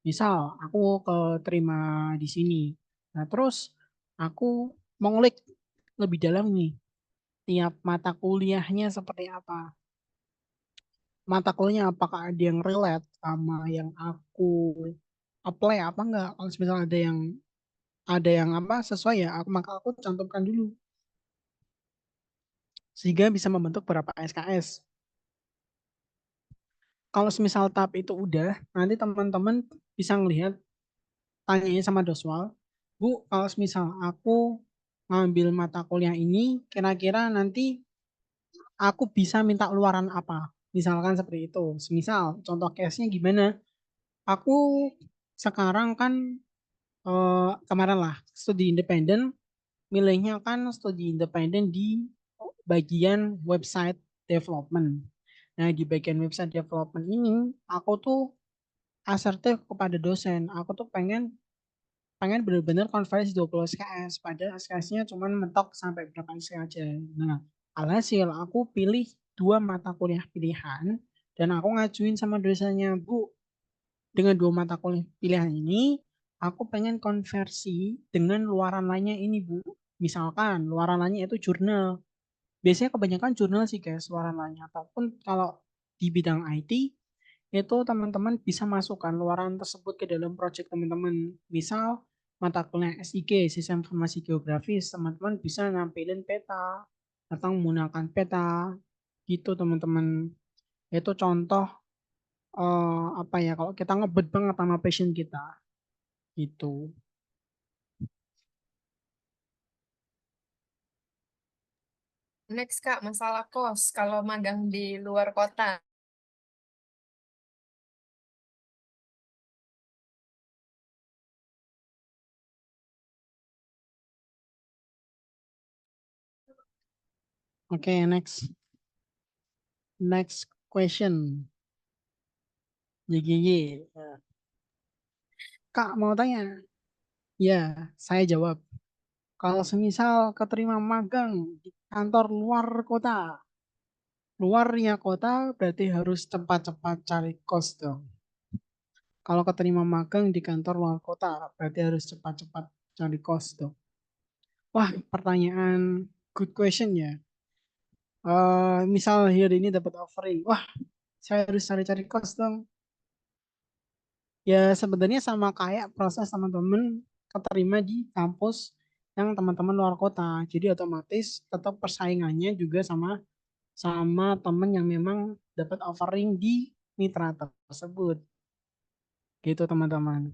Misal aku keterima di sini. Nah, terus aku mau ngulik lebih dalam nih tiap mata kuliahnya seperti apa. Mata kuliahnya apakah ada yang relate sama yang aku apply apa enggak. Kalau misalnya ada yang apa sesuai ya, maka aku cantumkan dulu sehingga bisa membentuk beberapa SKS. Kalau semisal tahap itu udah, nanti teman-teman bisa ngelihat, tanyanya sama Doswal, Bu, kalau semisal aku ngambil mata kuliah ini, kira-kira nanti aku bisa minta luaran apa? Misalkan seperti itu. Semisal, contoh case-nya gimana? Aku sekarang kan kemarin lah studi independen, milihnya kan studi independen di bagian website development. Nah, di bagian website development ini, aku tuh asertif kepada dosen. Aku tuh pengen pengen bener-bener konversi 20 SKS. Padahal SKS-nya cuma mentok sampai berapa SKS aja. Nah, alhasil aku pilih dua mata kuliah pilihan dan aku ngajuin sama dosennya, Bu, dengan dua mata kuliah pilihan ini, aku pengen konversi dengan luaran lainnya ini, Bu. Misalkan luaran lainnya itu jurnal. Biasanya kebanyakan jurnal sih guys, luaran lainnya. Ataupun kalau di bidang IT, itu teman-teman bisa masukkan luaran tersebut ke dalam project teman-teman. Misal mata kuliah SIG, Sistem Informasi Geografis, teman-teman bisa nampilin peta atau menggunakan peta gitu teman-teman. Itu contoh apa ya kalau kita ngebet banget sama passion kita gitu. Next Kak, masalah kos kalau magang di luar kota. Oke, next question. YGY. Kak mau tanya. Ya, saya jawab. Kalau semisal keterima magang di kantor luar kota, luarnya kota berarti harus cepat-cepat cari kos dong. Kalau keterima magang di kantor luar kota, berarti harus cepat-cepat cari kos dong. Wah, pertanyaan good question ya. Misal hari ini dapat offering, wah, saya harus cari-cari kos dong. Ya sebenarnya sama kayak proses teman-teman keterima di kampus yang teman-teman luar kota. Jadi otomatis tetap persaingannya juga sama sama temen yang memang dapat offering di mitra tersebut. Gitu teman-teman.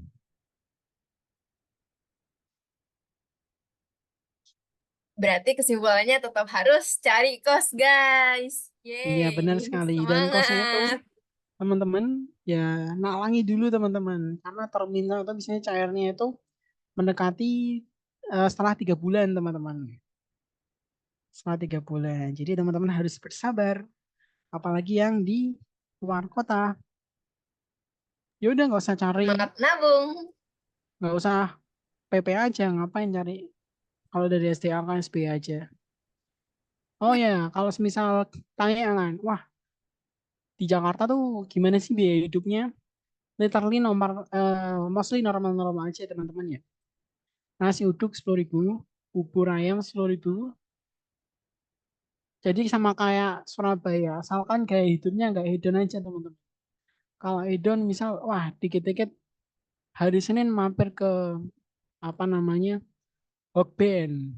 Berarti kesimpulannya tetap harus cari kos, guys. Iya benar Yeay, sekali. Dan kosnya itu semangat. teman-teman ya nalangi dulu teman-teman. Karena terminal itu biasanya cairnya itu mendekati setelah 3 bulan teman-teman. Setelah 3 bulan. Jadi teman-teman harus bersabar. Apalagi yang di luar kota. Ya udah nggak usah cari, Semangat nabung. nggak usah PP aja. Ngapain cari? Kalau dari SDA kan SB aja. Oh ya, kalau semisal tanya kan, wah di Jakarta tuh gimana sih biaya hidupnya? Literally mostly normal-normal aja teman-teman ya. Nasi uduk 10.000, bubur ayam 10.000. Jadi sama kayak Surabaya, asalkan gaya hidupnya nggak hedon aja teman-teman. Kalau hedon misal, wah dikit-dikit hari Senin mampir ke apa namanya Hokben.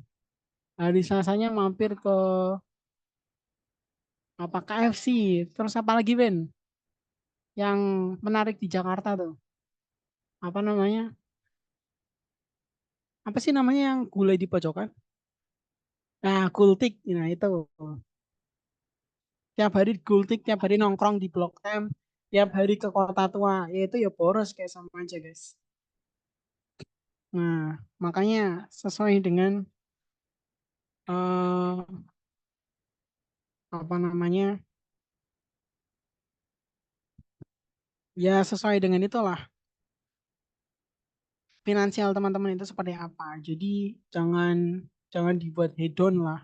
Hari Selasanya mampir ke apa KFC. Terus apa lagi Ben? Yang menarik di Jakarta tuh. Apa namanya? Apa sih namanya yang gulai di pojokan? Nah, gultik. Nah, itu. Tiap hari gultik, tiap hari nongkrong di Blok M, tiap hari ke Kota Tua. Ya itu ya boros kayak sama aja, guys. Nah, makanya sesuai dengan eh apa namanya? Ya sesuai dengan itulah finansial teman-teman itu seperti apa. Jadi jangan jangan dibuat hedon lah.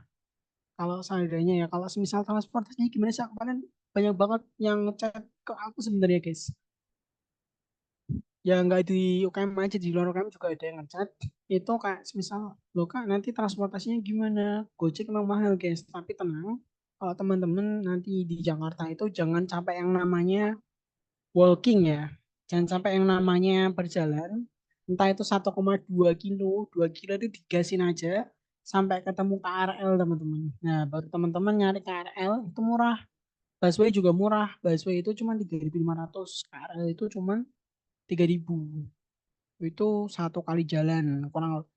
Kalau seandainya ya, kalau semisal transportasinya gimana sih? Kemarin banyak banget yang ngechat ke aku sebenarnya, guys. Ya nggak di UKM aja, di luar UKM juga ada yang ngechat. Itu kayak semisal, loh kak nanti transportasinya gimana? Gojek emang mahal, guys. Tapi tenang, kalau teman-teman nanti di Jakarta itu jangan sampai yang namanya walking ya. Jangan sampai yang namanya berjalan. Entah itu 1,2 kilo, 2 kilo itu digasin aja sampai ketemu KRL teman-teman. Nah, baru teman-teman nyari KRL itu murah. Busway juga murah. Busway itu cuma 3.500, KRL itu cuma 3.000. Itu satu kali jalan. Kurang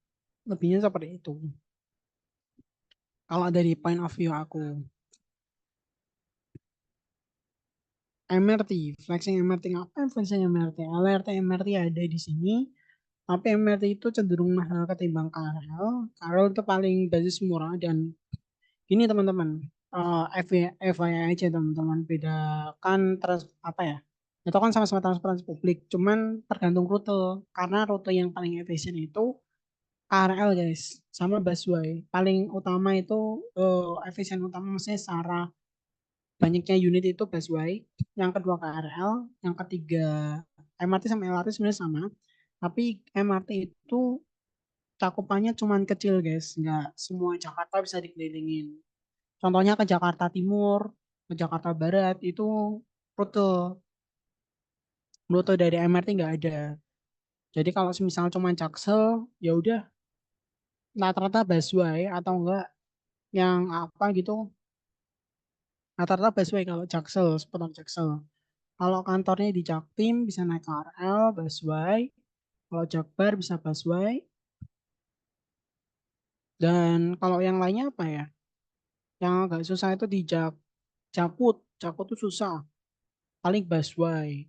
lebihnya seperti itu. Kalau dari point of view aku. MRT, flexing MRT, ngapain flexing MRT? LRT MRT ada di sini. Tapi MRT itu cenderung mahal ketimbang KRL. KRL itu paling basis murah dan ini teman-teman, FYI aja teman-teman, bedakan apa ya? Itu kan sama-sama transportasi publik, cuman tergantung rute. Karena rute yang paling efisien itu KRL guys, sama busway. Paling utama itu efisien utama maksudnya secara banyaknya unit itu busway, yang kedua KRL, yang ketiga MRT sama LRT sebenarnya sama. Tapi MRT itu cakupannya cuman kecil guys, nggak semua Jakarta bisa dikelilingin. Contohnya ke Jakarta Timur, ke Jakarta Barat itu rute rute dari MRT nggak ada. Jadi kalau misal cuma Jaksel, ya udah rata-rata busway atau enggak yang apa gitu, rata-rata busway kalau Jaksel, seputar Jaksel. Kalau kantornya di Jaktim bisa naik KRL, busway. Kalau Jakbar bisa busway. Dan kalau yang lainnya apa ya? Yang agak susah itu di Jakut. Jakut tuh susah. Paling busway.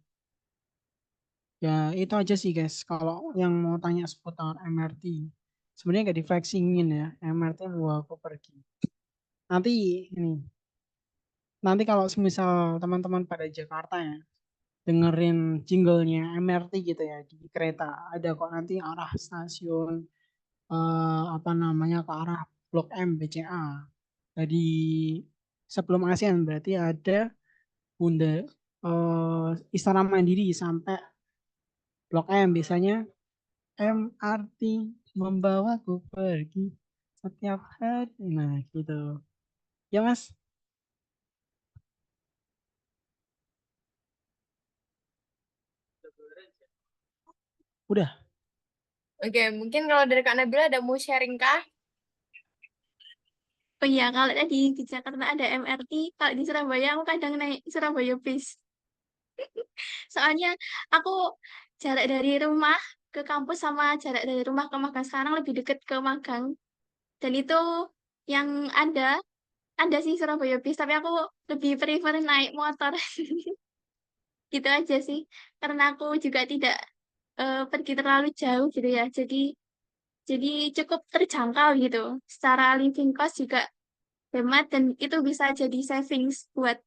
Ya itu aja sih guys. Kalau yang mau tanya seputar MRT. Sebenarnya nggak di flexingin ya. MRT bawa aku pergi. Nanti ini. Nanti kalau semisal teman-teman pada Jakarta ya. Dengerin jinglenya MRT gitu ya. Di kereta. Ada kok nanti arah stasiun. Apa namanya ke arah Blok M BCA. Jadi sebelum ASEAN berarti ada Bunda Istana Mandiri sampai Blok M biasanya MRT membawaku pergi setiap hari. Nah, gitu. Ya, Mas. Udah. Oke, mungkin kalau dari Kak Nabila ada mau sharing kah? Oh iya, kalau tadi di Jakarta ada MRT, kalau di Surabaya aku kadang naik Surabaya bis. Soalnya aku jarak dari rumah ke kampus sama jarak dari rumah ke Magang sekarang lebih deket ke Magang. Dan itu yang ada sih Surabaya bis, tapi aku lebih prefer naik motor. Gitu aja sih. Karena aku juga tidak pergi terlalu jauh gitu ya. Jadi cukup terjangkau gitu. Secara living cost juga hemat dan itu bisa jadi savings buat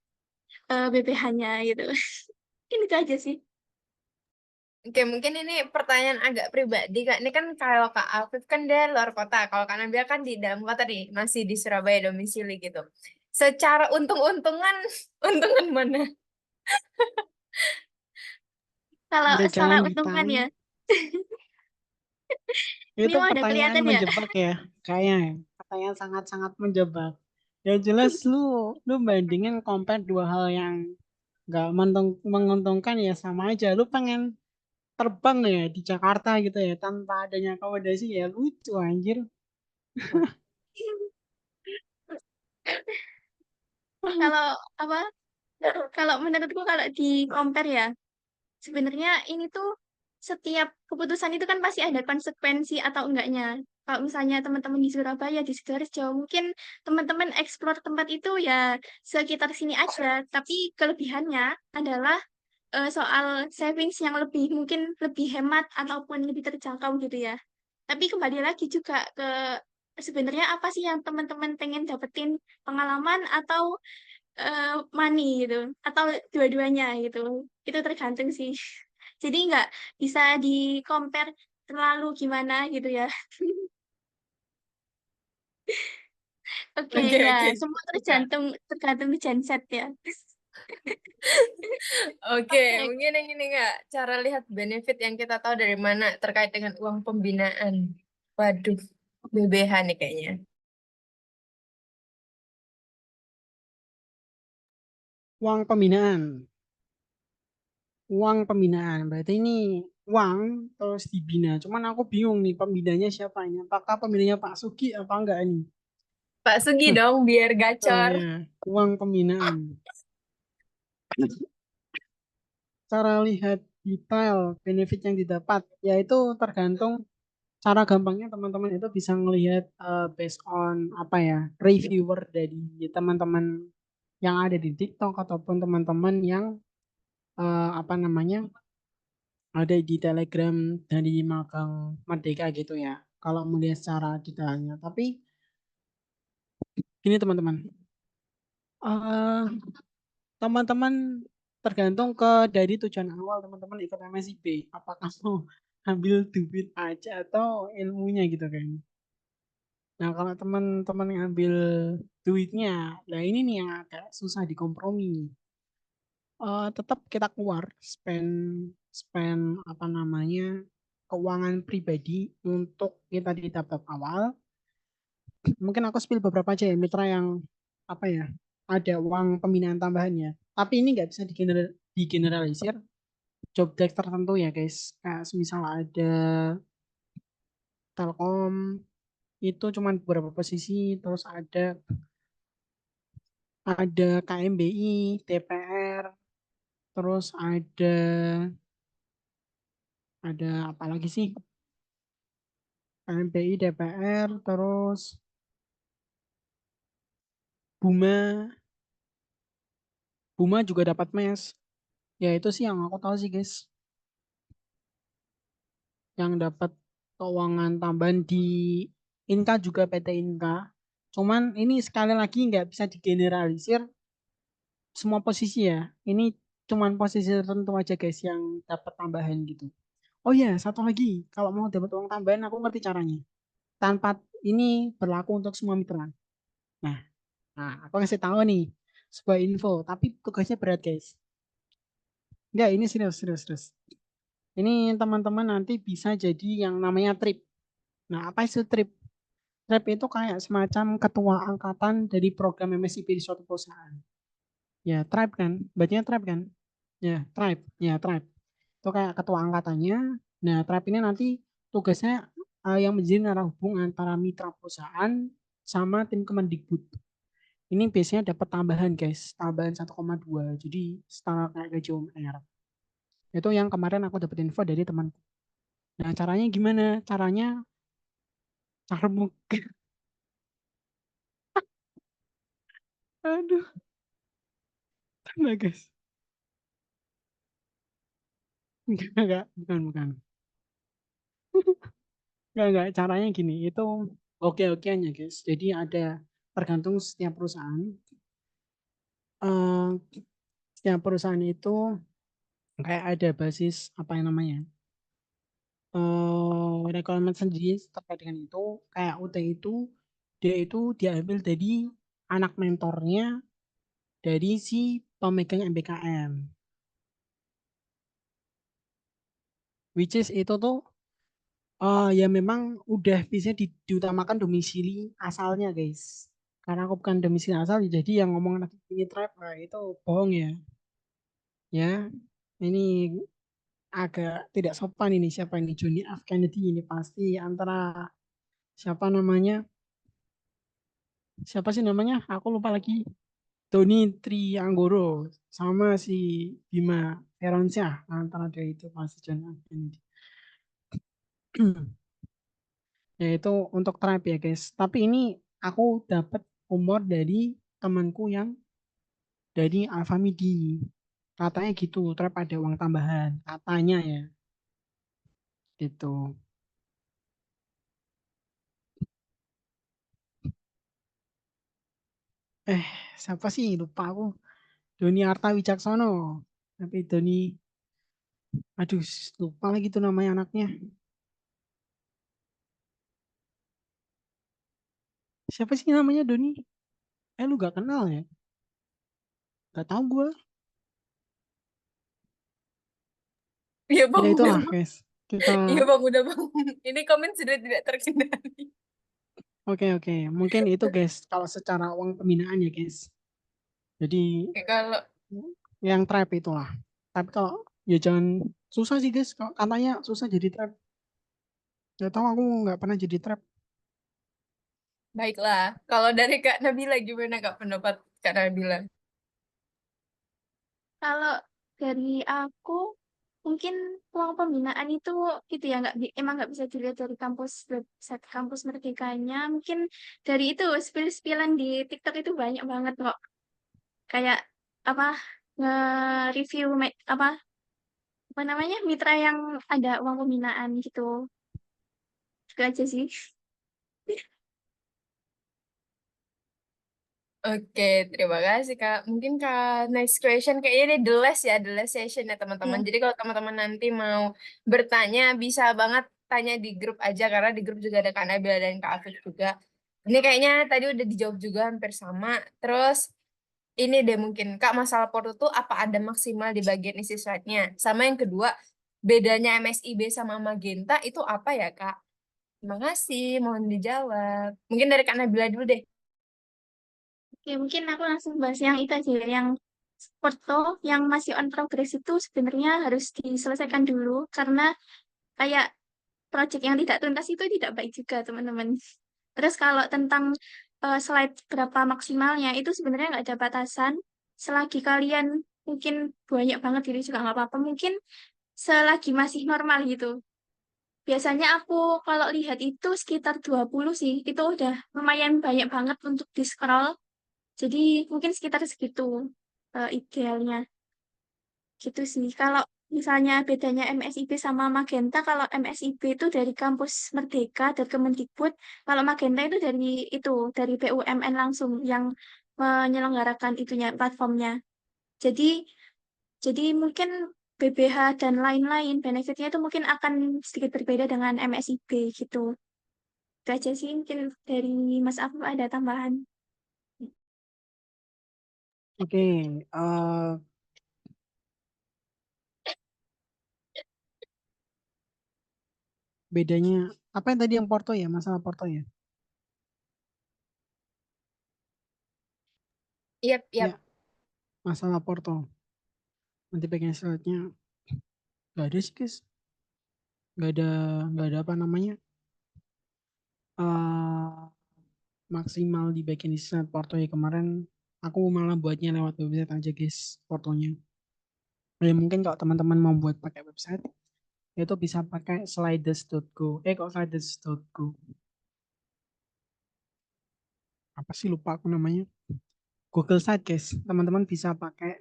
BPH-nya gitu. Mungkin itu aja sih. Oke, mungkin ini pertanyaan agak pribadi, Kak. Ini kan kalau Kak Afif kan dia luar kota. Kalau Kak Nabila kan di dalam kota nih, masih di Surabaya domisili gitu. Secara untung-untungan, untungan mana? Kalau secara Jalan untungan ya, hitam ini itu mah udah pertanyaan kelihatan ya. menjebak ya. Kayaknya ya. Pertanyaan sangat-sangat menjebak. Ya jelas lu bandingin compare dua hal yang nggak menguntungkan ya sama aja. Lu pengen terbang ya di Jakarta gitu ya tanpa adanya akomodasi ya lucu anjir. Kalau apa? Kalau menurutku kalau di compare ya, sebenarnya ini tuh setiap keputusan itu kan pasti ada konsekuensi atau enggaknya. Kalau misalnya teman-teman di Surabaya, di Sidoarjo, mungkin teman-teman explore tempat itu ya sekitar sini aja. Tapi kelebihannya adalah soal savings yang lebih mungkin lebih hemat ataupun lebih terjangkau gitu ya. Tapi kembali lagi juga ke sebenarnya apa sih yang teman-teman pengen dapetin pengalaman atau money gitu atau dua-duanya gitu. Itu tergantung sih. Jadi nggak bisa di compare terlalu gimana gitu ya. Oke Oke, ya, oke. semua Kak. tergantung tergantung genset ya. Oke, Oke, mungkin yang ini nggak cara lihat benefit yang kita tahu dari mana terkait dengan uang pembinaan. Waduh, BBH nih kayaknya. Uang pembinaan. Uang pembinaan. Berarti ini uang terus dibina. Cuman aku bingung nih pembinanya siapa ini. Apakah pembinanya Pak Sugi apa enggak ini? Pak Sugi dong, biar Oh gacor. ya, uang pembinaan. Cara lihat detail benefit yang didapat, yaitu tergantung cara gampangnya teman-teman itu bisa ngelihat based on apa ya, reviewer dari teman-teman yang ada di TikTok ataupun teman-teman yang apa namanya ada di Telegram dari Magang Merdeka gitu ya. Kalau melihat secara detailnya. Tapi gini teman-teman, eh teman-teman tergantung ke dari tujuan awal teman-teman ikut MSIB. Apakah mau ambil duit aja atau ilmunya gitu kan. Nah kalau teman-teman ngambil duitnya, nah ini nih yang agak susah dikompromi. Tetap kita keluar spend spend apa namanya keuangan pribadi untuk kita di tahap awal. Mungkin aku spill beberapa aja ya mitra yang apa ya ada uang pembinaan tambahannya. Tapi ini nggak bisa digeneralisir job desk tertentu ya guys. Kayak semisal ada Telkom itu cuma beberapa posisi, terus ada KMBI, DPR, terus ada apa lagi sih? KMBI, DPR, terus Buma, Buma juga dapat mes. Ya itu sih yang aku tahu sih guys. Yang dapat keuangan tambahan di Inka juga PT Inka. Cuman ini sekali lagi nggak bisa digeneralisir semua posisi ya. Ini cuman posisi tertentu aja guys yang dapat tambahan gitu. Oh ya, satu lagi. Kalau mau dapat uang tambahan aku ngerti caranya. Tanpa ini berlaku untuk semua mitra. Nah, aku ngasih tahu nih sebuah info, tapi tugasnya berat guys. Enggak, ini serius, serius, serius. Ini teman-teman nanti bisa jadi yang namanya trip. Nah, apa itu trip? Trip itu kayak semacam ketua angkatan dari program MSIP di suatu perusahaan. Ya, tribe kan? Bacanya tribe kan? Ya, tribe. Ya, tribe. Itu kayak ketua angkatannya. Nah, tribe ini nanti tugasnya yang menjadi narah hubung antara mitra perusahaan sama tim Kemendikbud. Ini biasanya dapat tambahan guys, tambahan 1,2. Jadi setara kayak gaji UMR. Itu yang kemarin aku dapat info dari teman. Nah, caranya gimana? Caranya cara aduh, enggak guys. Enggak, bukan, bukan. Enggak. Caranya gini, itu oke-okeannya guys. Jadi ada tergantung setiap perusahaan. Eh, Setiap perusahaan itu kayak ada basis apa yang namanya? Requirement sendiri terkait dengan itu. Kayak UT itu dia itu diambil dari anak mentornya dari si pemegang MBKM. Which is itu tuh ya memang udah bisa diutamakan domisili asalnya guys. Karena aku bukan domisili asal, jadi yang ngomong anak ini tribe, itu bohong ya. Ya, ini agak tidak sopan ini siapa ini Johnny F. Kennedy ini pasti antara siapa namanya? Siapa sih namanya? Aku lupa lagi. Doni Trianggoro sama si Bima Feronsyah antara dia itu pasti John F. Kennedy. Yaitu untuk tribe ya guys. Tapi ini aku dapat umur dari temanku yang dari Alfamidi. Katanya gitu, tribe ada uang tambahan. Katanya ya, gitu. Eh, siapa sih? Lupa aku. Doni Arta Wicaksono. Tapi Doni, aduh, lupa lagi tuh namanya anaknya. Siapa sih namanya Doni? Lu gak kenal ya? Gak tahu gue. Iya Ya bang, udah itulah bang. guys. Kita Iya bang, udah bang. Ini komen sudah tidak terkendali. oke. Mungkin itu guys. Kalau secara uang pembinaan ya guys. Jadi Oke, kalau yang trap itulah. Tapi kalau ya jangan susah sih guys. Kalau katanya susah jadi trap. Gak tahu aku nggak pernah jadi trap. baiklah, kalau dari Kak Nabila gimana Kak pendapat Kak Nabila? Kalau dari aku mungkin uang pembinaan itu ya emang nggak bisa dilihat dari website kampus Merdekanya. Mungkin dari itu spill-spillan di TikTok itu banyak banget kok. Kayak apa nge-review apa namanya mitra yang ada uang pembinaan gitu. Itu aja sih. Oke, terima kasih Kak. Mungkin Kak next question kayaknya ini the last session ya teman-teman. Ya. Jadi kalau teman-teman nanti mau bertanya bisa banget tanya di grup aja karena di grup juga ada Kak Nabila dan Kak Afif juga. Ini kayaknya tadi udah dijawab juga hampir sama. Terus ini deh mungkin Kak masalah porto tuh apa ada maksimal di bagian isi slide-nya? Sama yang kedua, bedanya MSIB sama Magenta itu apa ya Kak? Terima kasih, mohon dijawab. Mungkin dari Kak Nabila dulu deh. Oke, mungkin aku langsung bahas yang itu aja ya, yang Porto yang masih on progress itu sebenarnya harus diselesaikan dulu karena kayak project yang tidak tuntas itu tidak baik juga teman-teman. Terus kalau tentang slide berapa maksimalnya itu sebenarnya nggak ada batasan. Selagi kalian mungkin banyak banget diri juga nggak apa-apa. Mungkin selagi masih normal gitu. Biasanya aku kalau lihat itu sekitar 20 sih. Itu udah lumayan banyak banget untuk di-scroll. Jadi mungkin sekitar segitu idealnya. Gitu sih. Kalau misalnya bedanya MSIB sama Magenta, kalau MSIB itu dari kampus Merdeka dan Kemendikbud, kalau Magenta itu dari BUMN langsung yang menyelenggarakan itunya platformnya. Jadi jadi mungkin BBH dan lain-lain benefitnya itu mungkin akan sedikit berbeda dengan MSIB gitu. Itu aja sih mungkin dari Mas Afif ada tambahan. Oke, eh, bedanya apa yang tadi yang Porto ya, masalah Porto ya? Yap, yap. Ya, masalah Porto. Nanti bagian slide-nya nggak ada sih guys, nggak ada nggak ada apa namanya eh maksimal di bagian di slide Porto ya kemarin. Aku malah buatnya lewat website aja guys, Portonya. Ya mungkin kalau teman-teman mau buat pakai website, itu bisa pakai sliders.go. Kok sliders.go? Apa sih lupa aku namanya? Google Site guys. Teman-teman bisa pakai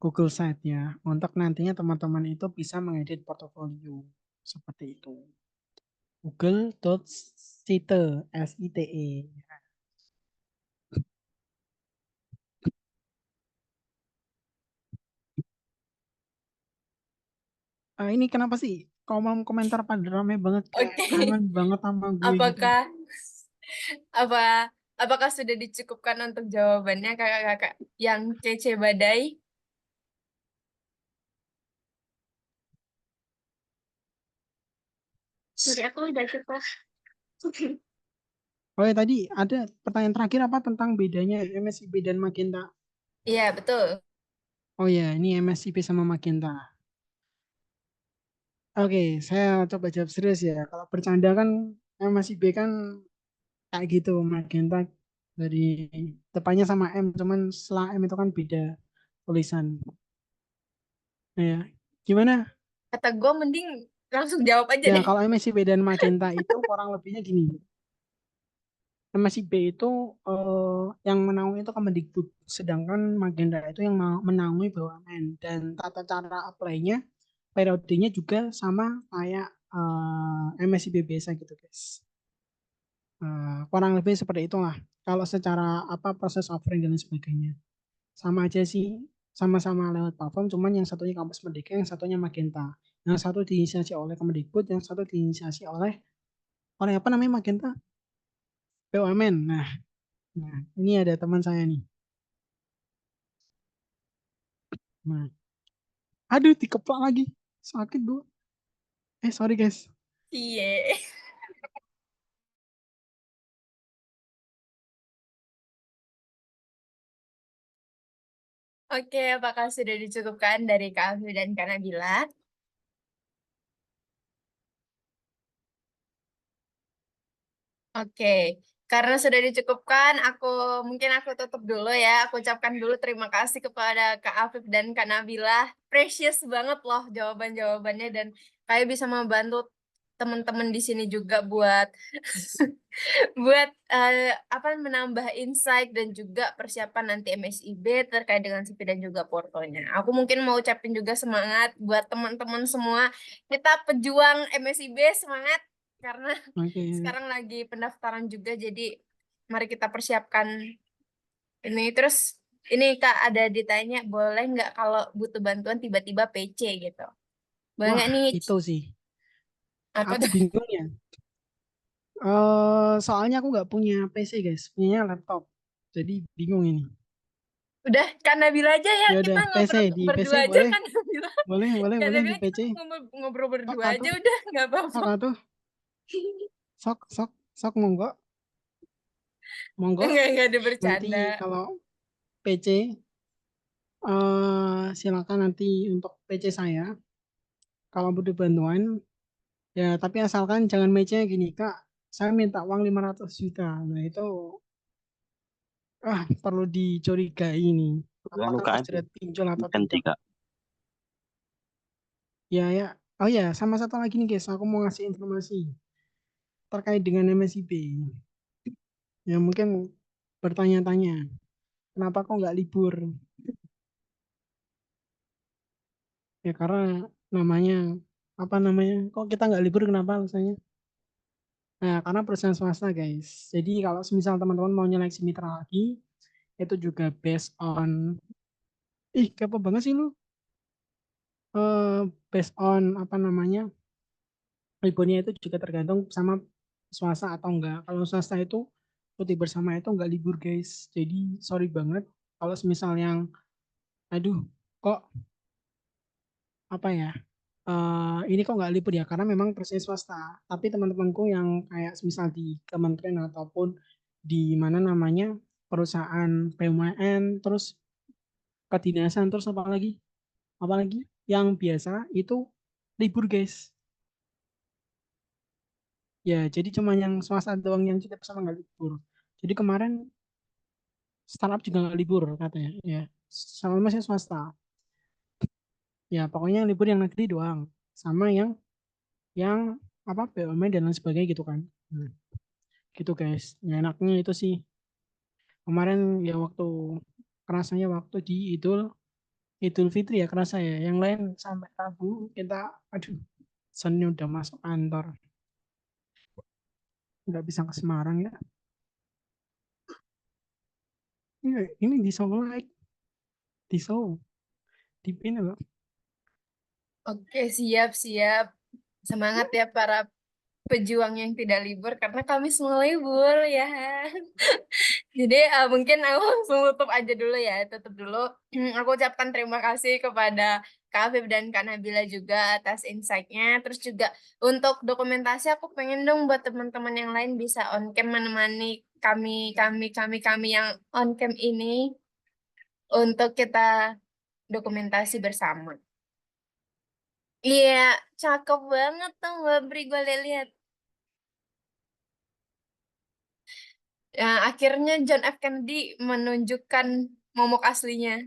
Google Site ya. Untuk nantinya teman-teman itu bisa mengedit portofolio. Seperti itu. Google.site, S-I-T-E. Ini kenapa sih? Kolom komentar pada rame banget kayak Oke. kangen banget sama gue gitu. Apakah apa apakah sudah dicukupkan untuk jawabannya kakak-kakak yang kece badai? Dari aku udah cukup. Oh ya tadi ada pertanyaan terakhir apa tentang bedanya MSIB dan Magenta? Iya, betul. Oh ya, ini MSIB sama Magenta. Oke, saya coba jawab serius ya. Kalau bercanda kan MSIB kan kayak gitu, Magenta dari depannya sama M, cuman setelah M itu kan beda tulisan. Nah, ya, gimana? Kata gue mending langsung jawab aja Ya, deh. kalau MSIB dan Magenta itu kurang lebihnya gini. MSIB itu yang menaungi itu Kemendikbud, sedangkan Magenta itu yang menaungi BUMN dan tata cara apply-nya periodenya juga sama kayak MSIB biasa gitu, guys. Kurang lebih seperti itulah. Kalau secara apa proses offering dan lain sebagainya. Sama aja sih, sama-sama lewat platform, cuman yang satunya kampus Merdeka, yang satunya Magenta. Yang satu diinisiasi oleh Kemendikbud, yang satu diinisiasi oleh apa namanya Magenta? BUMN. Nah, ini ada teman saya nih. Nah, aduh dikeplak lagi. Sakit gua. Sorry guys. Iya. Oke, apakah sudah dicukupkan dari Kak Afif dan Kak Nabila? Oke, karena sudah dicukupkan, mungkin aku tutup dulu ya. Aku ucapkan dulu terima kasih kepada Kak Afif dan Kak Nabila. Precious banget loh jawaban-jawabannya dan kayak bisa membantu teman-teman di sini juga buat buat apa menambah insight dan juga persiapan nanti MSIB terkait dengan CV dan juga portonya. Aku mungkin mau ucapin juga semangat buat teman-teman semua. Kita pejuang MSIB semangat karena Oke. sekarang lagi pendaftaran juga jadi mari kita persiapkan ini terus ini Kak ada ditanya boleh nggak kalau butuh bantuan tiba-tiba PC gitu. Boleh Wah, nggak nih? itu sih. Apa Aku tuh? bingung ya. Soalnya aku nggak punya PC guys, punya laptop. Jadi bingung ini. Udah Kak Nabila aja ya Ya kita udah, PC ngobrol di PC berdua aja boleh, Kak Nabila. boleh, boleh, Kak boleh di Nabila kita PC. ngobrol Sok berdua aja atuh, udah nggak apa-apa. sok atuh, sok, sok, sok monggo, monggo. Enggak ada Nanti bercanda. kalau PC, silakan nanti untuk PC saya. Kalau butuh bantuan, ya tapi asalkan jangan match-nya gini, Kak. Saya minta uang 500 juta. Nah itu perlu dicurigai ini. Kalian Apakah UKM terjerat pinjol atau ganti tidak? Kak. Ya, ya. Oh ya, sama satu lagi nih guys, aku mau ngasih informasi terkait dengan MSIB. Ya mungkin bertanya-tanya. kenapa kok nggak libur? Ya karena namanya apa namanya? Kok kita nggak libur kenapa alasannya? Nah, karena perusahaan swasta, guys. Jadi kalau misal teman-teman mau nyeleksi mitra lagi, itu juga based on, ih, kepo banget sih lu. Based on apa namanya? Liburnya itu juga tergantung sama swasta atau enggak. Kalau swasta itu cuti bersama itu enggak libur, guys. Jadi sorry banget kalau misal yang, aduh, kok apa ya? Ini kok nggak libur ya? Karena memang perusahaan swasta. Tapi teman-temanku yang kayak misal di kementerian ataupun di mana namanya perusahaan BUMN, terus kedinasan, terus apa lagi yang biasa itu libur, guys. Ya, jadi cuma yang swasta doang yang cuti bersama nggak libur. Jadi kemarin startup juga nggak libur katanya. Ya, sama masih swasta. Ya, pokoknya yang libur yang negeri doang. Sama yang apa BUMN dan lain sebagainya gitu kan. Hmm. Gitu guys. Ya, enaknya itu sih. Kemarin ya kerasanya waktu di Idul Fitri ya kerasa ya. Yang lain sampai Rabu kita, aduh, Senin udah masuk kantor. Nggak bisa ke Semarang ya. Ini di Solo, like. Di Solo. Di Pine loh. Oke, siap-siap. Semangat ya para pejuang yang tidak libur karena kami semua libur ya. Jadi mungkin aku langsung tutup aja dulu ya, tutup dulu. Aku ucapkan terima kasih kepada Kak Afif dan Kak Nabila juga atas insight-nya. Terus juga untuk dokumentasi aku pengen dong buat teman-teman yang lain bisa on cam menemani kami yang on cam ini untuk kita dokumentasi bersama. Iya, cakep banget tuh Mbak Bri, gue lihat. Ya, akhirnya John F. Kennedy menunjukkan momok aslinya.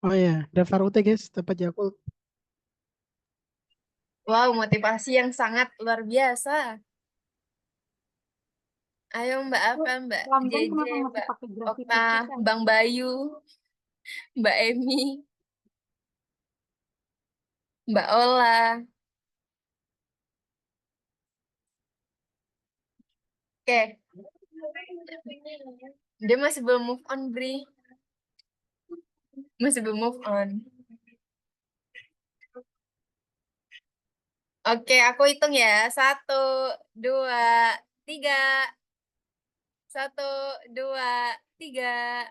Oh ya, daftar UT guys, dapat Yakult. Wow, motivasi yang sangat luar biasa. Ayo Mbak Apa, Mbak Lambang JJ, kenapa masih Mbak pakai Okta, graffiti ya? Bang Bayu, Mbak Emi, Mbak Ola. Oke, dia masih belum move on, Bri. Masih belum move on. Oke, aku hitung ya. 1, 2, 3. 1, 2, 3.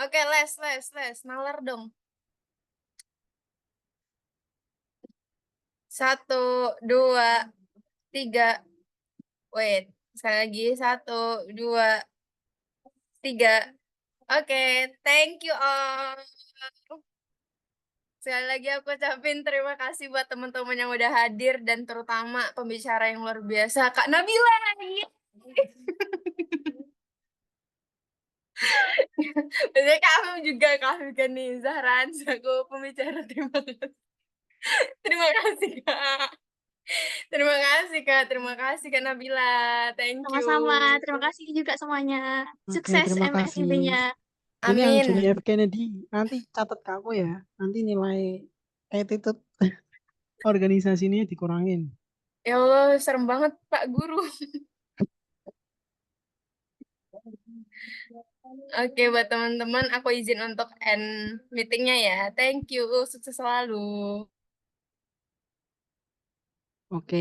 Oke, les. Nalar dong. 1, 2, 3. Wait, sekali lagi. 1, 2, 3. Oke, thank you all. Sekali lagi aku ucapin terima kasih buat teman-teman yang udah hadir dan terutama pembicara yang luar biasa, Kak Nabila. Biasanya Kak Afif juga, Kak Afif kan nih, Zahran, aku pembicara. Terima kasih. Terima kasih, Kak. Terima kasih Kak Nabila. Thank you. Sama-sama. Terima kasih juga semuanya. Oke, Sukses terima kasih. MSIB-nya. Ini yang Amin. Johnny F. Kennedy, nanti catat ke aku ya. Nanti nilai attitude organisasi ini dikurangin. Ya Allah, serem banget Pak Guru. Oke, buat teman-teman, aku izin untuk end meetingnya ya. Thank you, sukses selalu. Oke.